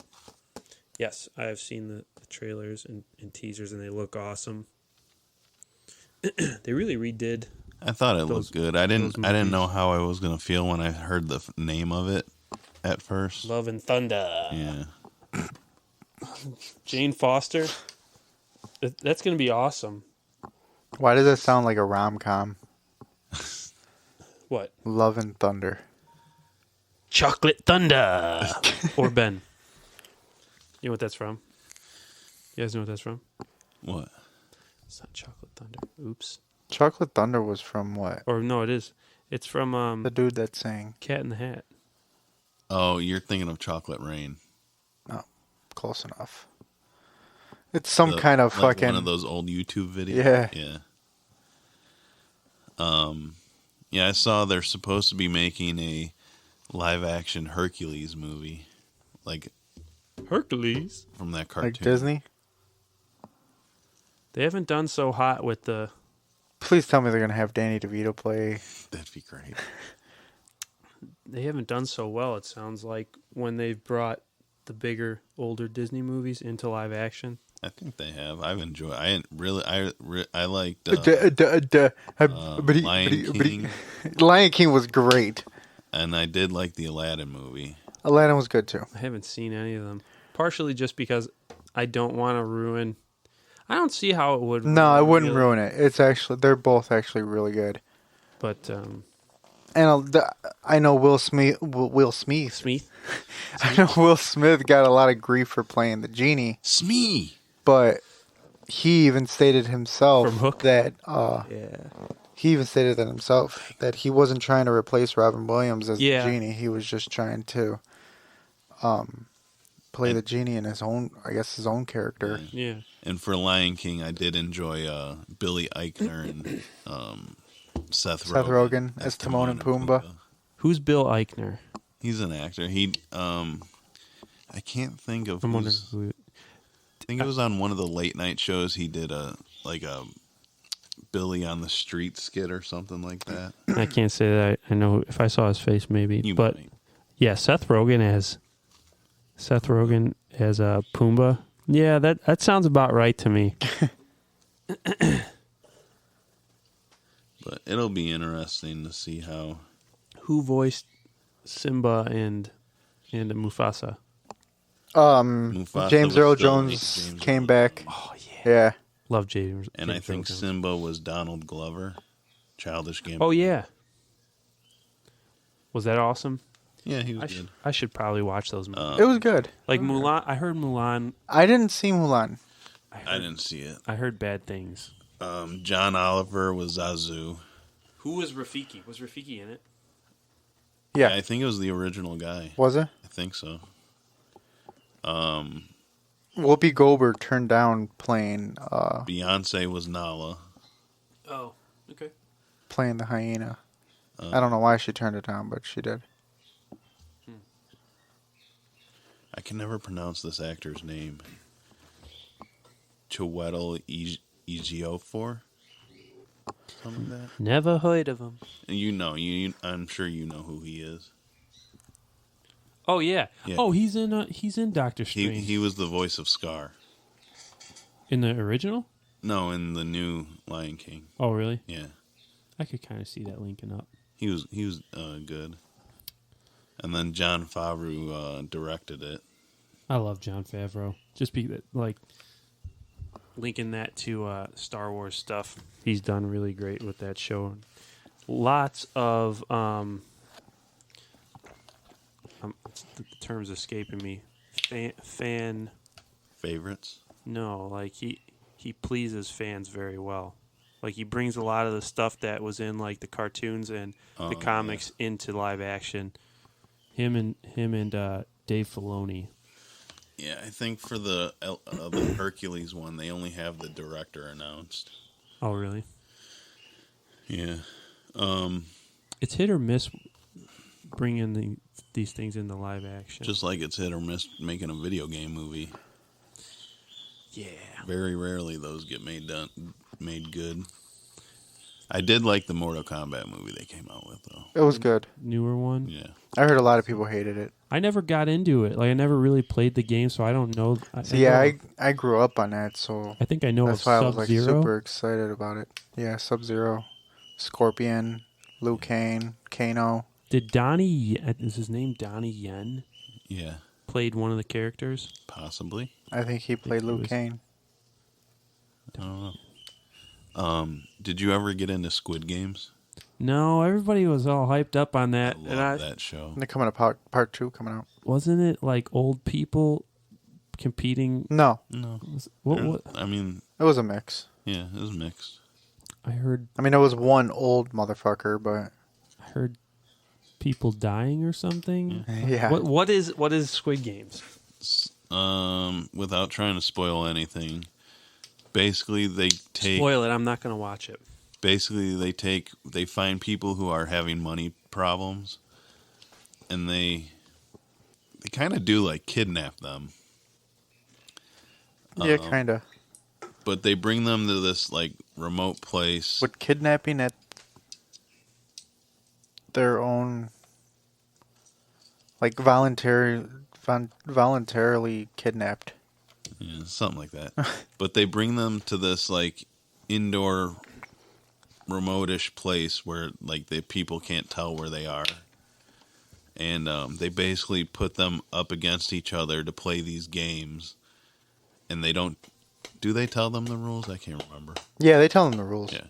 yes, I have seen the trailers and teasers, and they look awesome. They really redid. I thought it looked good. I didn't movies. know how I was gonna feel when I heard the name of it at first. Love and Thunder. Yeah. Jane Foster. That's going to be awesome. Why does that sound like a rom-com? What? Love and Thunder. Chocolate Thunder. Or Ben. You know what that's from? You guys know what that's from? What? It's not Chocolate Thunder. Oops. Chocolate Thunder was from what? Or no, it is. It's from The dude that sang. Cat in the Hat. Oh, you're thinking of Chocolate Rain. No, close enough. It's some The- kind of like fucking. one of those old YouTube videos. Yeah. Yeah. Yeah, I saw they're supposed to be making a live action Hercules movie, like Hercules. from that cartoon. Like Disney? They haven't done so hot with the. Please tell me they're going to have Danny DeVito play. That'd be great. They haven't done so well. It sounds like when they've brought the bigger, older Disney movies into live action. I think they have. I've enjoyed. I liked Lion King, Lion King was great. and I did like the Aladdin movie. Aladdin was good too. I haven't seen any of them. Partially just because I don't want to ruin. I don't see how it would. No, I wouldn't really- ruin it. It's actually they're both actually really good. But And I know Will Smith. Smith. I know Will Smith got a lot of grief for playing the genie, Smee. but he even stated himself From Hook? that Yeah. he even stated that himself that he wasn't trying to replace Robin Williams as Yeah. the genie. He was just trying to play the genie in his own, I guess, his own character. Yeah. And for Lion King, I did enjoy Billy Eichner and Seth Rogen as Timon and Pumbaa. Who's Bill Eichner? He's an actor. He I can't think of. I'm wondering who's- who. I think it was on one of the late night shows. He did a Billy on the Street skit or something like that. I can't say that I know if I saw his face maybe, You but might. yeah, Seth Rogen as Pumbaa. Yeah, that sounds about right to me. But it'll be interesting to see how. Who voiced Simba and Mufasa? Mufasa James was Earl still Jones James came Earl back. Jones. Oh yeah, Yeah. love James. And I James think Earl Jones. Simba was Donald Glover, Childish Gambino. Oh yeah, was that awesome? Yeah, he was good. I should probably watch those movies. It was good. Like Mulan, I heard Mulan. I didn't see Mulan. I didn't see it. I heard bad things. John Oliver was Zazu. Who was Rafiki? Was Rafiki in it? Yeah. I think it was the original guy. Was it? I think so. Whoopi Goldberg turned down playing Beyonce was Nala. Oh, okay. playing the hyena. I don't know why she turned it down, but she did. I can never pronounce this actor's name. Chiwetel Ejiofor? Something like that. Never heard of him. And I'm sure you know who he is. Oh yeah. Yeah. Oh, he's in Doctor Strange. He was the voice of Scar. In the original? No, in the new Lion King. Oh really? Yeah, I could kind of see that linking up. he was good. And then Jon Favreau directed it. I love Jon Favreau. Just like linking that to Star Wars stuff. He's done really great with that show. Lots of the term's escaping me. Fan. Favorites? No, like he pleases fans very well. Like he brings a lot of the stuff that was in like the cartoons and the comics into live action. Him and Dave Filoni. Yeah, I think for the Hercules one, they only have the director announced. Oh really? Yeah. It's hit or miss bringing these things into live action. Just like it's hit or miss making a video game movie. yeah. Very rarely those get made good. I did like the Mortal Kombat movie they came out with, though. It was good. Newer one. Yeah. I heard a lot of people hated it. I never got into it. Like I never really played the game, so I don't know. I grew up on that, so I think I know that's of why I was like Sub-Zero. super excited about it. Yeah, Sub-Zero, Scorpion, Liu Kang, Kano. Did Donnie? Is his name Donnie Yen? Yeah. Played one of the characters. Possibly. I think he played he Liu was- Kang. I don't know. Did you ever get into Squid Games? No, everybody was all hyped up on that. I love that show. They're coming to part 2 coming out. Wasn't it like old people competing? No, No. What? I mean, It was a mix. Yeah, it was mixed. I heard I mean, it was one old motherfucker, but people dying or something. yeah. What is Squid Games? Without trying to spoil anything, basically they take Spoil it. I'm not going to watch it. basically they find people who are having money problems, and they kind of do like kidnap them. Yeah, kind of. But they bring them to this like remote place. With kidnapping at their own, like voluntarily kidnapped. Yeah, something like that. But they bring them to this like indoor remote-ish place where like the people can't tell where they are. And they basically put them up against each other to play these games. And they don't... Do they tell them the rules? I can't remember. Yeah, they tell them the rules. Yeah.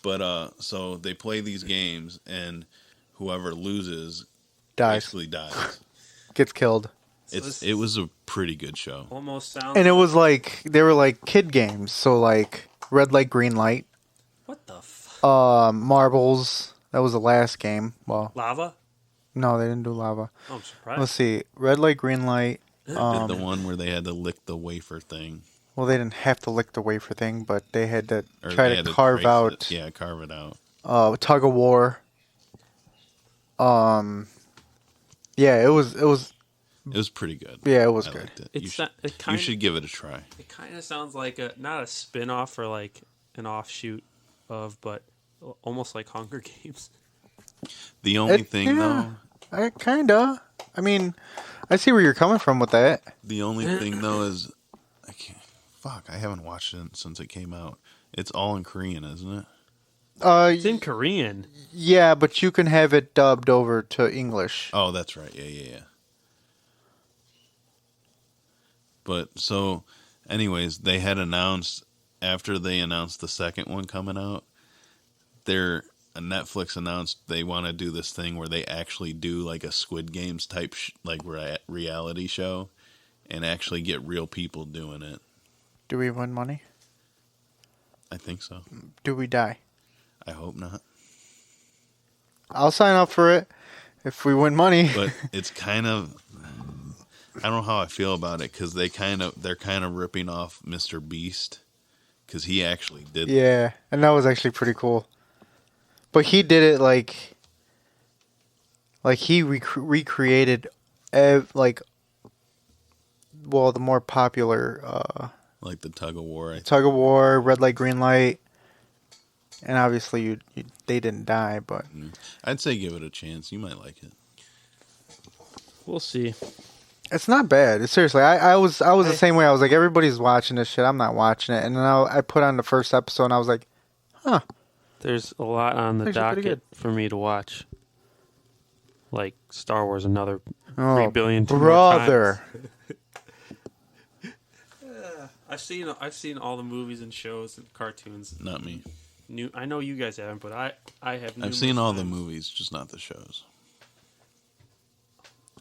But so they play these games, and whoever loses basically dies. Gets killed. It was a pretty good show. Almost sounds. And it was like, they were like kid games. So like red light, green light. What the Marbles. That was the last game. Well, lava? no, they didn't do lava. Oh, I'm surprised. Let's see. Red light, green light. Did the one where they had to lick the wafer thing. Well, they didn't have to lick the wafer thing, but they had to Or try they to had carve trace out. it. Yeah, carve it out. Tug of war. Yeah, it was. It was pretty good. Yeah, it was I good. liked it. It You should give it a try. It kind of sounds like not a spin-off or like an offshoot of, but almost like Hunger Games. The only thing, though... I kinda. I mean, I see where you're coming from with that. The only thing, though, is... I haven't watched it since it came out. It's all in Korean, isn't it? It's in Korean. Yeah, but you can have it dubbed over to English. Oh, that's right. Yeah. But, so... Anyways, they had announced... After they announced the second one coming out... Netflix announced they want to do this thing where they actually do like a Squid Games type reality show and actually get real people doing it. Do we win money? I think so. Do we die? I hope not. I'll sign up for it if we win money. But it's kind of... I don't know how I feel about it because they're kind of ripping off Mr. Beast because he actually did Yeah, and that was actually pretty cool. But he did it like he recreated, the more popular like the tug of war. Tug of War, Red Light, Green Light, and obviously they didn't die. But I'd say give it a chance. You might like it. We'll see. it's not bad. Seriously, I was the same way. I was like, everybody's watching this shit. I'm not watching it. And then I put on the first episode, and I was like, huh. There's a lot on the Actually pretty docket for me to watch. Like Star Wars, another Oh, 3 billion brother. I've seen all the movies and shows and cartoons. Not me. I know you guys haven't, but I have. I've seen all the movies, just not the shows.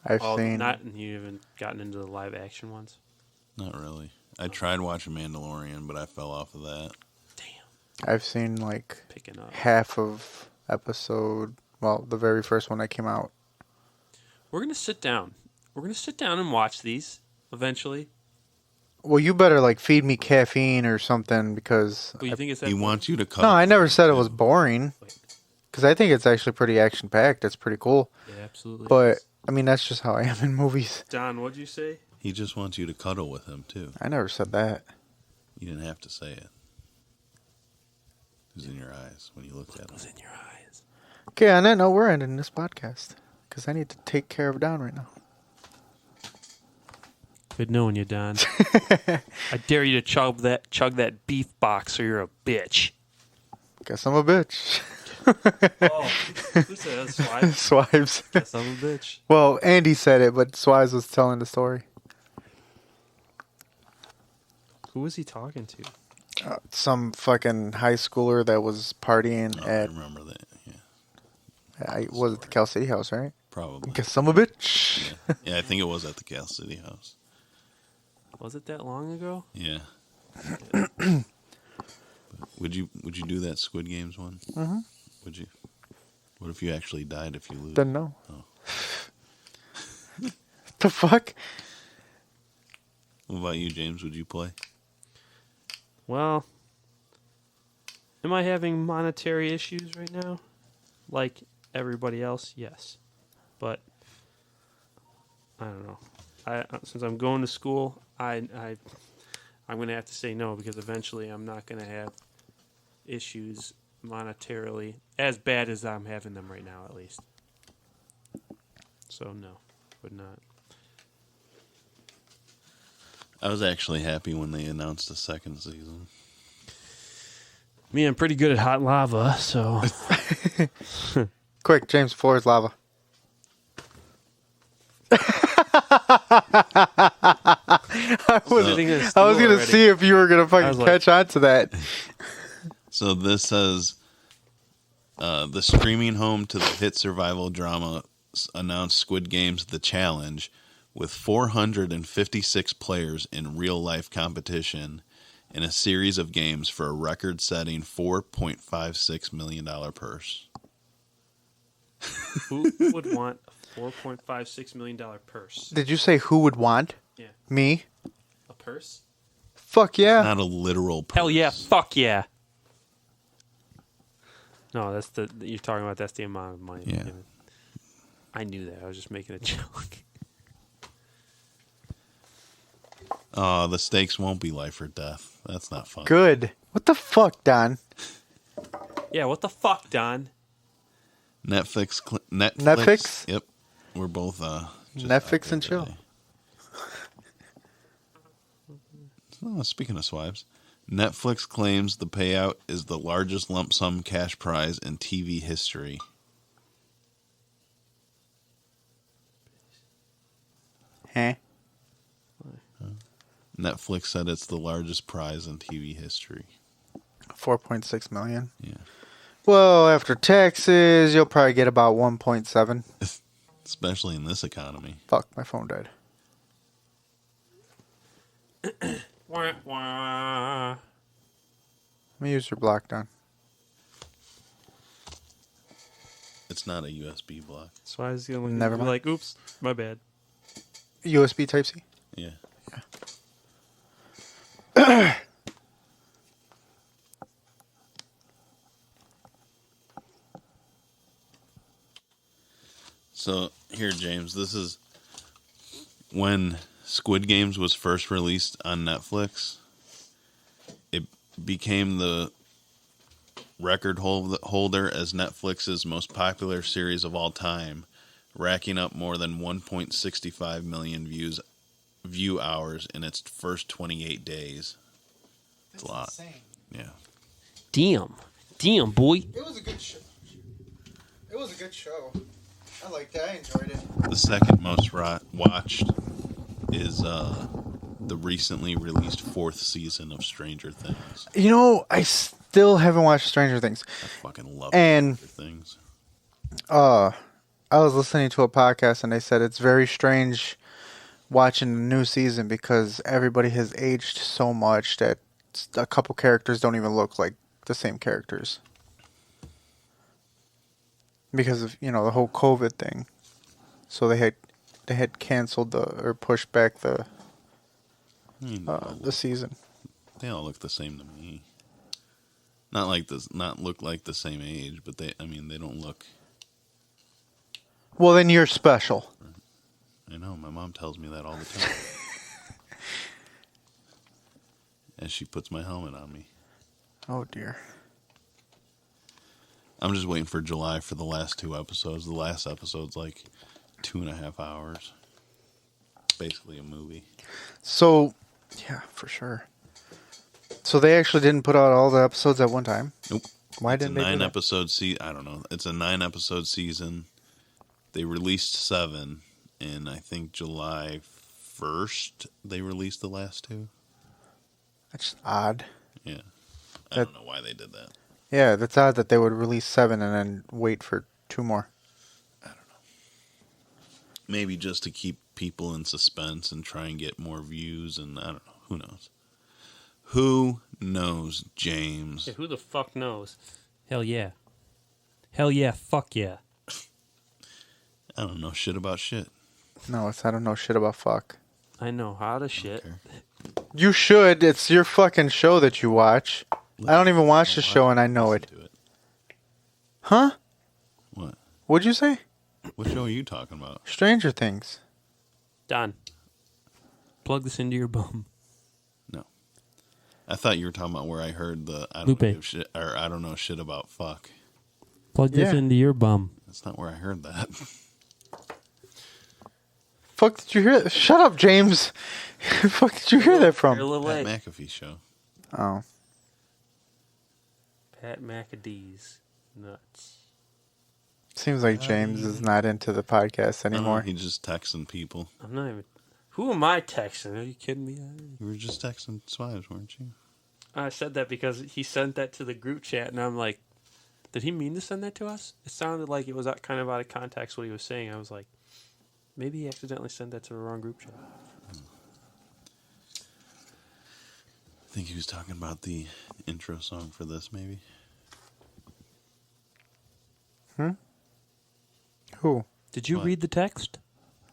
I've seen. You haven't gotten into the live action ones. Not really. I tried watching Mandalorian, but I fell off of that. I've seen like Picking up. half of episode. Well, the very first one that came out. We're gonna sit down. We're gonna sit down and watch these eventually. Well, you better like feed me caffeine or something because. But you think it's that? He wants you to cut. No, I never said it was boring. Because I think it's actually pretty action packed. It's pretty cool. Yeah, absolutely. But I mean, that's just how I am in movies. Don, what'd you say? He just wants you to cuddle with him too. I never said that. You didn't have to say it. It was in your eyes when you looked at him. It was in your eyes. Okay, on that note, we're ending this podcast because I need to take care of Don right now. Good knowing you, Don. I dare you to chug that beef box, or you're a bitch. Guess I'm a bitch. Oh, who said that? Swipe? Swipes. Guess I'm a bitch. Well, Andy said it, but Swives was telling the story. Who was he talking to? Some fucking high schooler that was partying I at. remember that. Yeah, Was it the Cal City House, right? probably. Guess I'm a bitch. Yeah, I think it was at the Cal City House. Was it that long ago? Yeah. Would you do that Squid Games one? Mm-hmm. Would you? What if you actually died if you lose? Then no. Oh. The fuck? What about you, James? Would you play? Well, am I having monetary issues right now? Like everybody else, yes. But I don't know. Since I'm going to school, I'm going to have to say no because eventually I'm not going to have issues monetarily as bad as I'm having them right now, at least. So no, would not. I was actually happy when they announced the second season. Me, I'm pretty good at hot lava, so Quick, James, floor is lava. I was Sitting in a I stool was gonna already. see if you were gonna I fucking was like- catch on to that. So this says the streaming home to the hit survival drama announced Squid Games: The Challenge with 456 players in real-life competition in a series of games for a record-setting $4.56 million purse. who would want a $4.56 million purse? Did you say who would want? Yeah, Me? a purse? Fuck yeah. Not a literal purse. Hell yeah, fuck yeah. No, that's you're talking about. That's the amount of money. Yeah. given. I knew that. I was just making a joke. Oh, the stakes won't be life or death. That's not fun. Good. What the fuck, Don? Yeah, what the fuck, Don? Netflix. Netflix? Yep. We're both just Netflix out and there chill. today. Oh, speaking of swipes, Netflix claims the payout is the largest lump sum cash prize in TV history. Huh? Netflix said it's the largest prize in TV history. 4.6 million. Yeah. Well, after taxes, you'll probably get about 1.7. Especially in this economy. Fuck, my phone died. Wah, wah. Let me use your block, Don. It's not a USB block. So I was gonna Never be mind. like, oops, my bad. USB Type-C? Yeah. So here, James, this is when Squid Games was first released on Netflix. It became the record holder as Netflix's most popular series of all time, racking up more than 1.65 million view hours in its first 28 days. It's a lot. Insane. Yeah. Damn, boy. It was a good show. It was a good show. I liked it. I enjoyed it. The second most watched is the recently released fourth season of Stranger Things. You know, I still haven't watched Stranger Things. I fucking love And- Stranger Things. I was listening to a podcast and they said it's very strange watching the new season because everybody has aged so much that a couple characters don't even look like the same characters. Because of, you know, the whole COVID thing. So they had canceled or pushed back the season. They all look the same to me. Not look like the same age, but they don't look. Well, then you're special. I know, my mom tells me that all the time. As she puts my helmet on me. Oh dear. I'm just waiting for July for the last two episodes. The last episode's like 2.5 hours. Basically a movie. So, yeah, for sure. So they actually didn't put out all the episodes at one time? Nope. Why It's didn't a they do 9 that? episode I don't know. It's a 9 episode season. They released 7, and I think July 1st they released the last 2. That's odd. Yeah. I don't know why they did that. Yeah, that's odd that they would release 7 and then wait for 2 more. Maybe just to keep people in suspense and try and get more views, and I don't know. Who knows? Who knows, James? Yeah, who the fuck knows? Hell yeah. Hell yeah, fuck yeah. I don't know shit about shit. No, I don't know shit about fuck. I know how to shit. Okay. You should. It's your fucking show that you watch. I don't even watch the show and I know it. Listen to Huh? What? What'd you say? What show are you talking about? Stranger Things. Don, plug this into your bum. No. I thought you were talking about where I heard the I don't Lupe. give shit or I don't know shit about fuck. Plug this Yeah. into your bum. That's not where I heard that. Fuck did you hear that? Shut up, James. Fuck did you hear that You're a from? little Pat late. McAfee show. Oh. Pat McAdee's nuts. Seems like James is not into the podcast anymore. He's just texting people. I'm not even. Who am I texting? Are you kidding me? You were just texting Swives, weren't you? I said that because he sent that to the group chat, and I'm like, did he mean to send that to us? It sounded like it was kind of out of context what he was saying. I was like, maybe he accidentally sent that to the wrong group chat. I think he was talking about the intro song for this, maybe. Who? Did you What? read the text?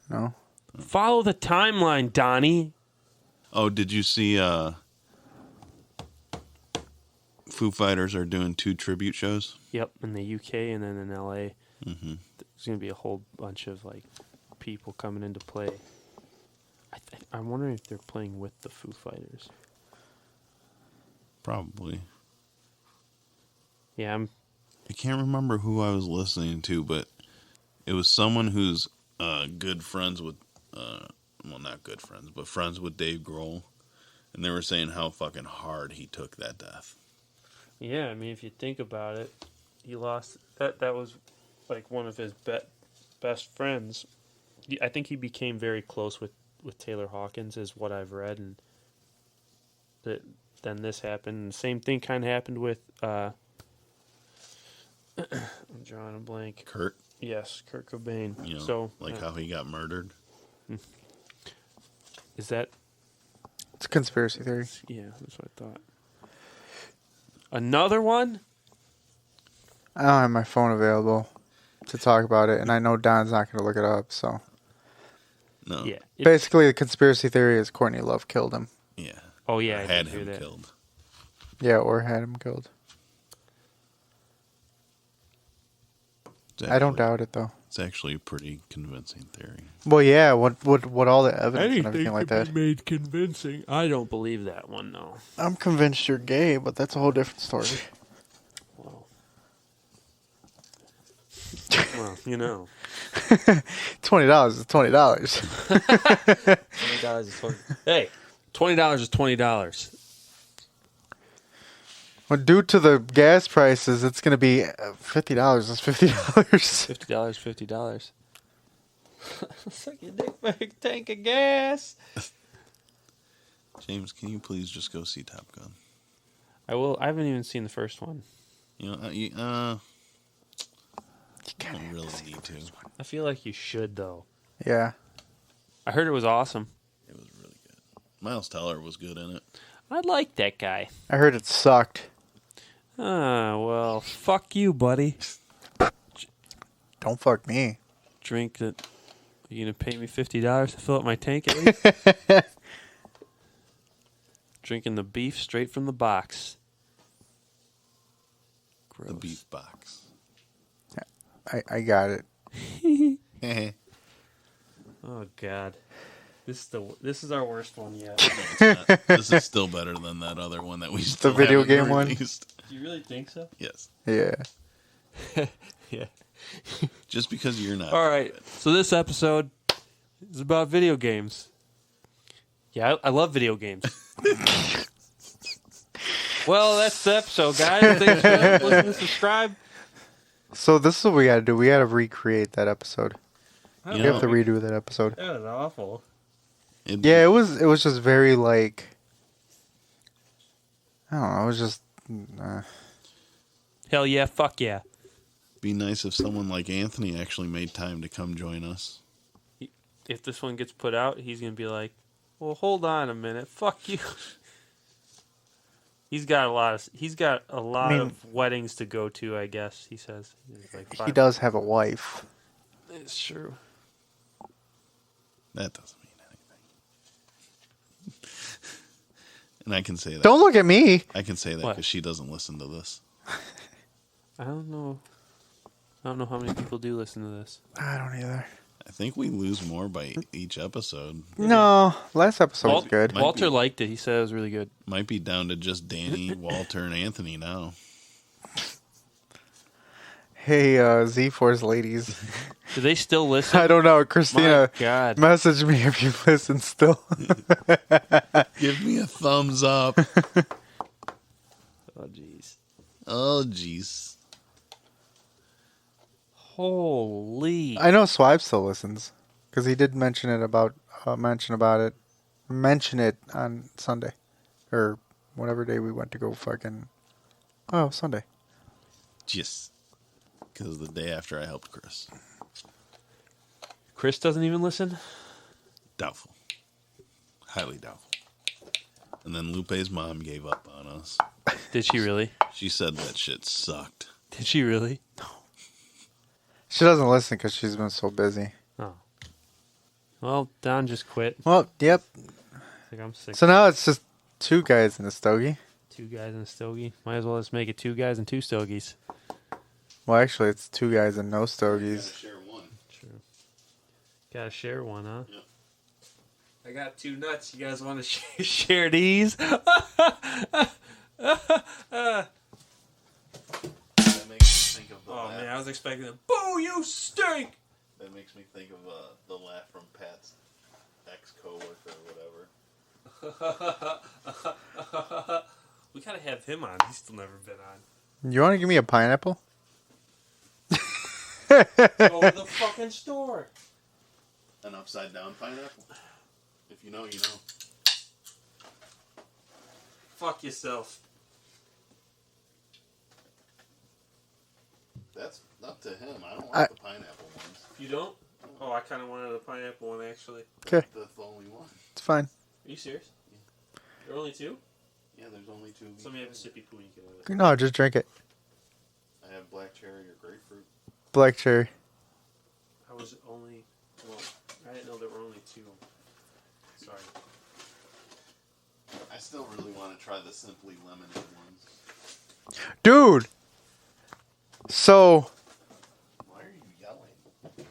No. Follow the timeline, Donnie. Oh, did you see Foo Fighters are doing 2 tribute shows? Yep, in the UK and then in LA. Mm-hmm. There's going to be a whole bunch of like people coming into play. I'm wondering if they're playing with the Foo Fighters. Probably. Yeah, I can't remember who I was listening to, but it was someone who's good friends with, well, not good friends, but friends with Dave Grohl. And they were saying how fucking hard he took that death. Yeah, I mean, if you think about it, he lost that was like one of his best friends. I think he became very close with Taylor Hawkins, is what I've read, and then this happened. And the same thing kind of happened with I'm drawing a blank. Kurt, Yes, Kurt Cobain. you know, So like how he got murdered. is that? It's a conspiracy theory. Yeah, that's what I thought. Another one? I don't have my phone available to talk about it, and I know Don's not going to look it up, so. No. Yeah. Basically, the conspiracy theory is Courtney Love killed him. Yeah. Oh yeah, Or I had did hear him that. killed. Yeah, or had him killed. It's I don't actually- doubt it, though. It's actually a pretty convincing theory. Well, yeah, what all the evidence and everything like that. made convincing. I don't believe that one though. I'm convinced you're gay, but that's a whole different story. Well, you know. $20 is $20. $20 is Hey, $20 is $20. Well, due to the gas prices, it's going to be $50. That's $50. $50. Suck your dick for a tank of gas. James, can you please just go see Top Gun? I will. I haven't even seen the first one. You know, I don't really need to. I feel like you should though. Yeah. I heard it was awesome. It was really good. Miles Teller was good in it. I like that guy. I heard it sucked. Ah, well, fuck you, buddy. Don't fuck me. Drink it. Are you gonna pay me $50 to fill up my tank at least? Drinking the beef straight from the box. Gross. The beef box. I got it. Oh God, this is our worst one yet. This is still better than that other one that we still video haven't game one? released. Do you really think so? Yes. Yeah. Yeah. Just because you're not. All right. So this episode is about video games. Yeah, I love video games. Well, that's the episode, guys. Thanks for listening. Subscribe. So this is what we got to do. We got to recreate that episode. You We know, have to redo that episode. That was awful. Yeah, it was just very like, I don't know. It was just. Hell yeah, fuck yeah. Be nice if someone like Anthony actually made time to come join us. If this one gets put out, he's gonna be like, "Well, hold on a minute, fuck you." He's got a lot I mean- of weddings to go to, I guess, he says. He's like He does have a wife. It's true. That doesn't mean anything. And I can say that. Don't look at me. I can say that What? because she doesn't listen to this. I don't know how many people do listen to this. I don't either. I think we lose more by each episode. No, last episode was good. Might Walter be. liked it. He said it was really good. Might be down to just Danny, Walter, and Anthony now. Hey, Z-Force ladies. Do they still listen? I don't know. Christina, My God. message me if you listen still. Give me a thumbs up. Oh, jeez. Oh, jeez. Holy. I know Swipe still listens because he did mention it on Sunday or whatever day we went to go fucking. Oh, Sunday. Just because the day after I helped Chris. Chris doesn't even listen? Doubtful. Highly doubtful. And then Lupe's mom gave up on us. Did she really? She said that shit sucked. Did she really? She doesn't listen because she's been so busy. Oh. Well, Don just quit. Well, yep. Like, I'm sick. So now it's just two guys in a stogie. 2 guys and a stogie. Might as well just make it 2 guys and 2 stogies. Well, actually, it's two guys and no stogies. Share one. True. Gotta share one, huh? Yep. I got 2 nuts. You guys want to share these? That makes me think of the Oh, laugh. man. I was expecting a boo, you stink! That makes me think of the laugh from Pat's ex-coworker or whatever. We gotta have him on. He's still never been on. You want to give me a pineapple? Go to the fucking store. An upside down pineapple. If you know, you know. Fuck yourself. That's up to him. I don't want I- the pineapple ones. You don't? Oh, I kind of wanted a pineapple one, actually. Okay, That's the only one. it's fine. Are you serious? There are only 2? Yeah, there's only 2. So let me have a sippy poo and you can have it. No, just drink it. I have black cherry or grapefruit. Black cherry. I was only... Well, I didn't know there were only 2. Sorry. I still really want to try the Simply Lemonade ones. Dude! So, Why are you yelling?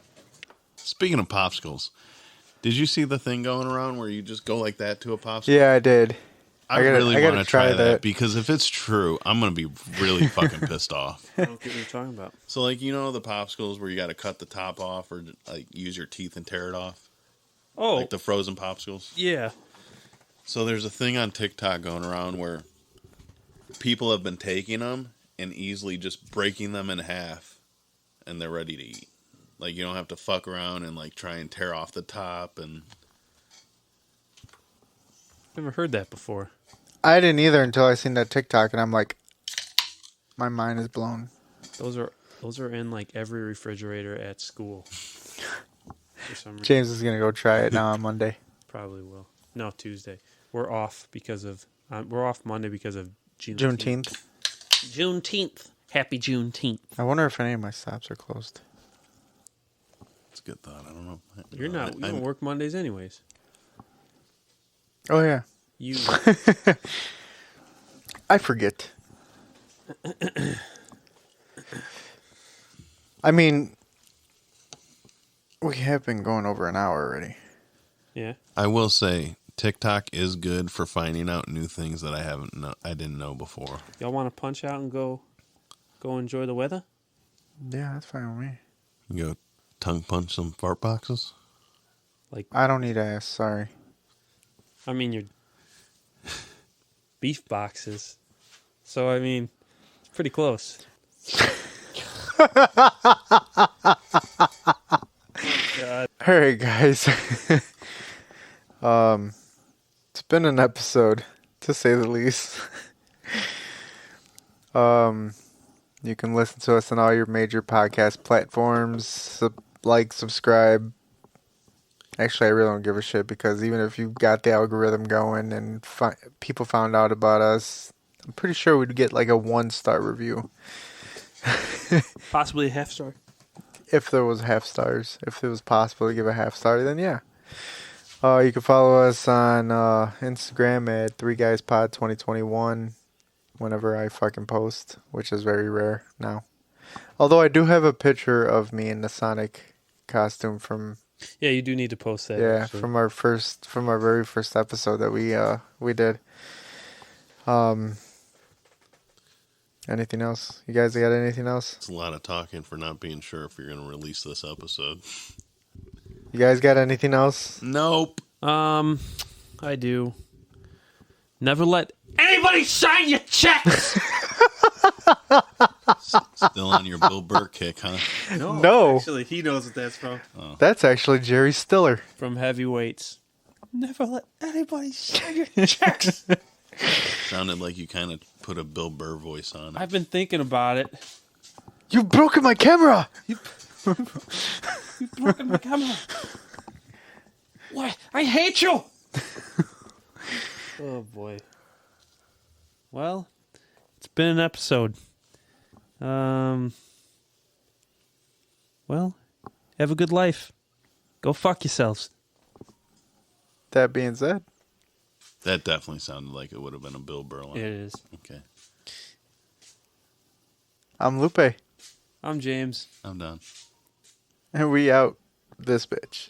Speaking of popsicles, did you see the thing going around where you just go like that to a popsicle? yeah, I did. I I gotta- really I gotta want to try try that that. because if it's true, I'm going to be really fucking pissed off. I don't get what you're talking about. So, like, you know the popsicles where you got to cut the top off or, like, use your teeth and tear it off? Oh, Like the frozen popsicles? yeah. So there's a thing on TikTok going around where people have been taking them and easily just breaking them in half and they're ready to eat. Like, you don't have to fuck around and, like, try and tear off the top and... Never heard that before. I didn't either until I seen that TikTok, and I'm like, my mind is blown. Those are in like every refrigerator at school. For some reason. James is gonna go try it now on Monday. Probably will. No, Tuesday. We're off because of we're off Monday because of Juneteenth. Juneteenth. Happy Juneteenth. I wonder if any of my stops are closed. It's a good thought. I don't know. You're not. You don't work Mondays anyways. Oh yeah, You. I forget. I mean, we have been going over an hour already. Yeah. I will say TikTok is good for finding out new things that I didn't know before. Y'all want to punch out and go enjoy the weather? Yeah, that's fine with me. You go tongue punch some fart boxes. I don't need ass. Sorry. I mean, your beef boxes. So I mean, it's pretty close. God. All right, guys. It's been an episode, to say the least. You can listen to us on all your major podcast platforms. Subscribe. Actually, I really don't give a shit because even if you got the algorithm going and people found out about us, I'm pretty sure we'd get like a 1-star review. Possibly a half star. If there was half stars. If it was possible to give a half star, then yeah. You can follow us on Instagram at 3GuysPod2021 whenever I fucking post, which is very rare now. Although I do have a picture of me in the Sonic costume from Yeah, you do need to post that. actually. from our very first episode that we did. Anything else? You guys got anything else? It's a lot of talking for not being sure if you're going to release this episode. You guys got anything else? Nope. I do. Never let anybody sign your checks. Still on your Bill Burr kick, huh? No. Actually, he knows what that's from. That's actually Jerry Stiller. From Heavyweights. Never let anybody sign your checks. Sounded like you kind of put a Bill Burr voice on it. I've been thinking about it. You've broken my camera. You've broken my camera. What? I hate you. Oh boy. Well, it's been an episode. Well, have a good life. Go fuck yourselves. That being said, That definitely sounded like it would have been a Bill Burr line. It is. Okay. I'm Lupe, I'm James. I'm done. and we out this bitch.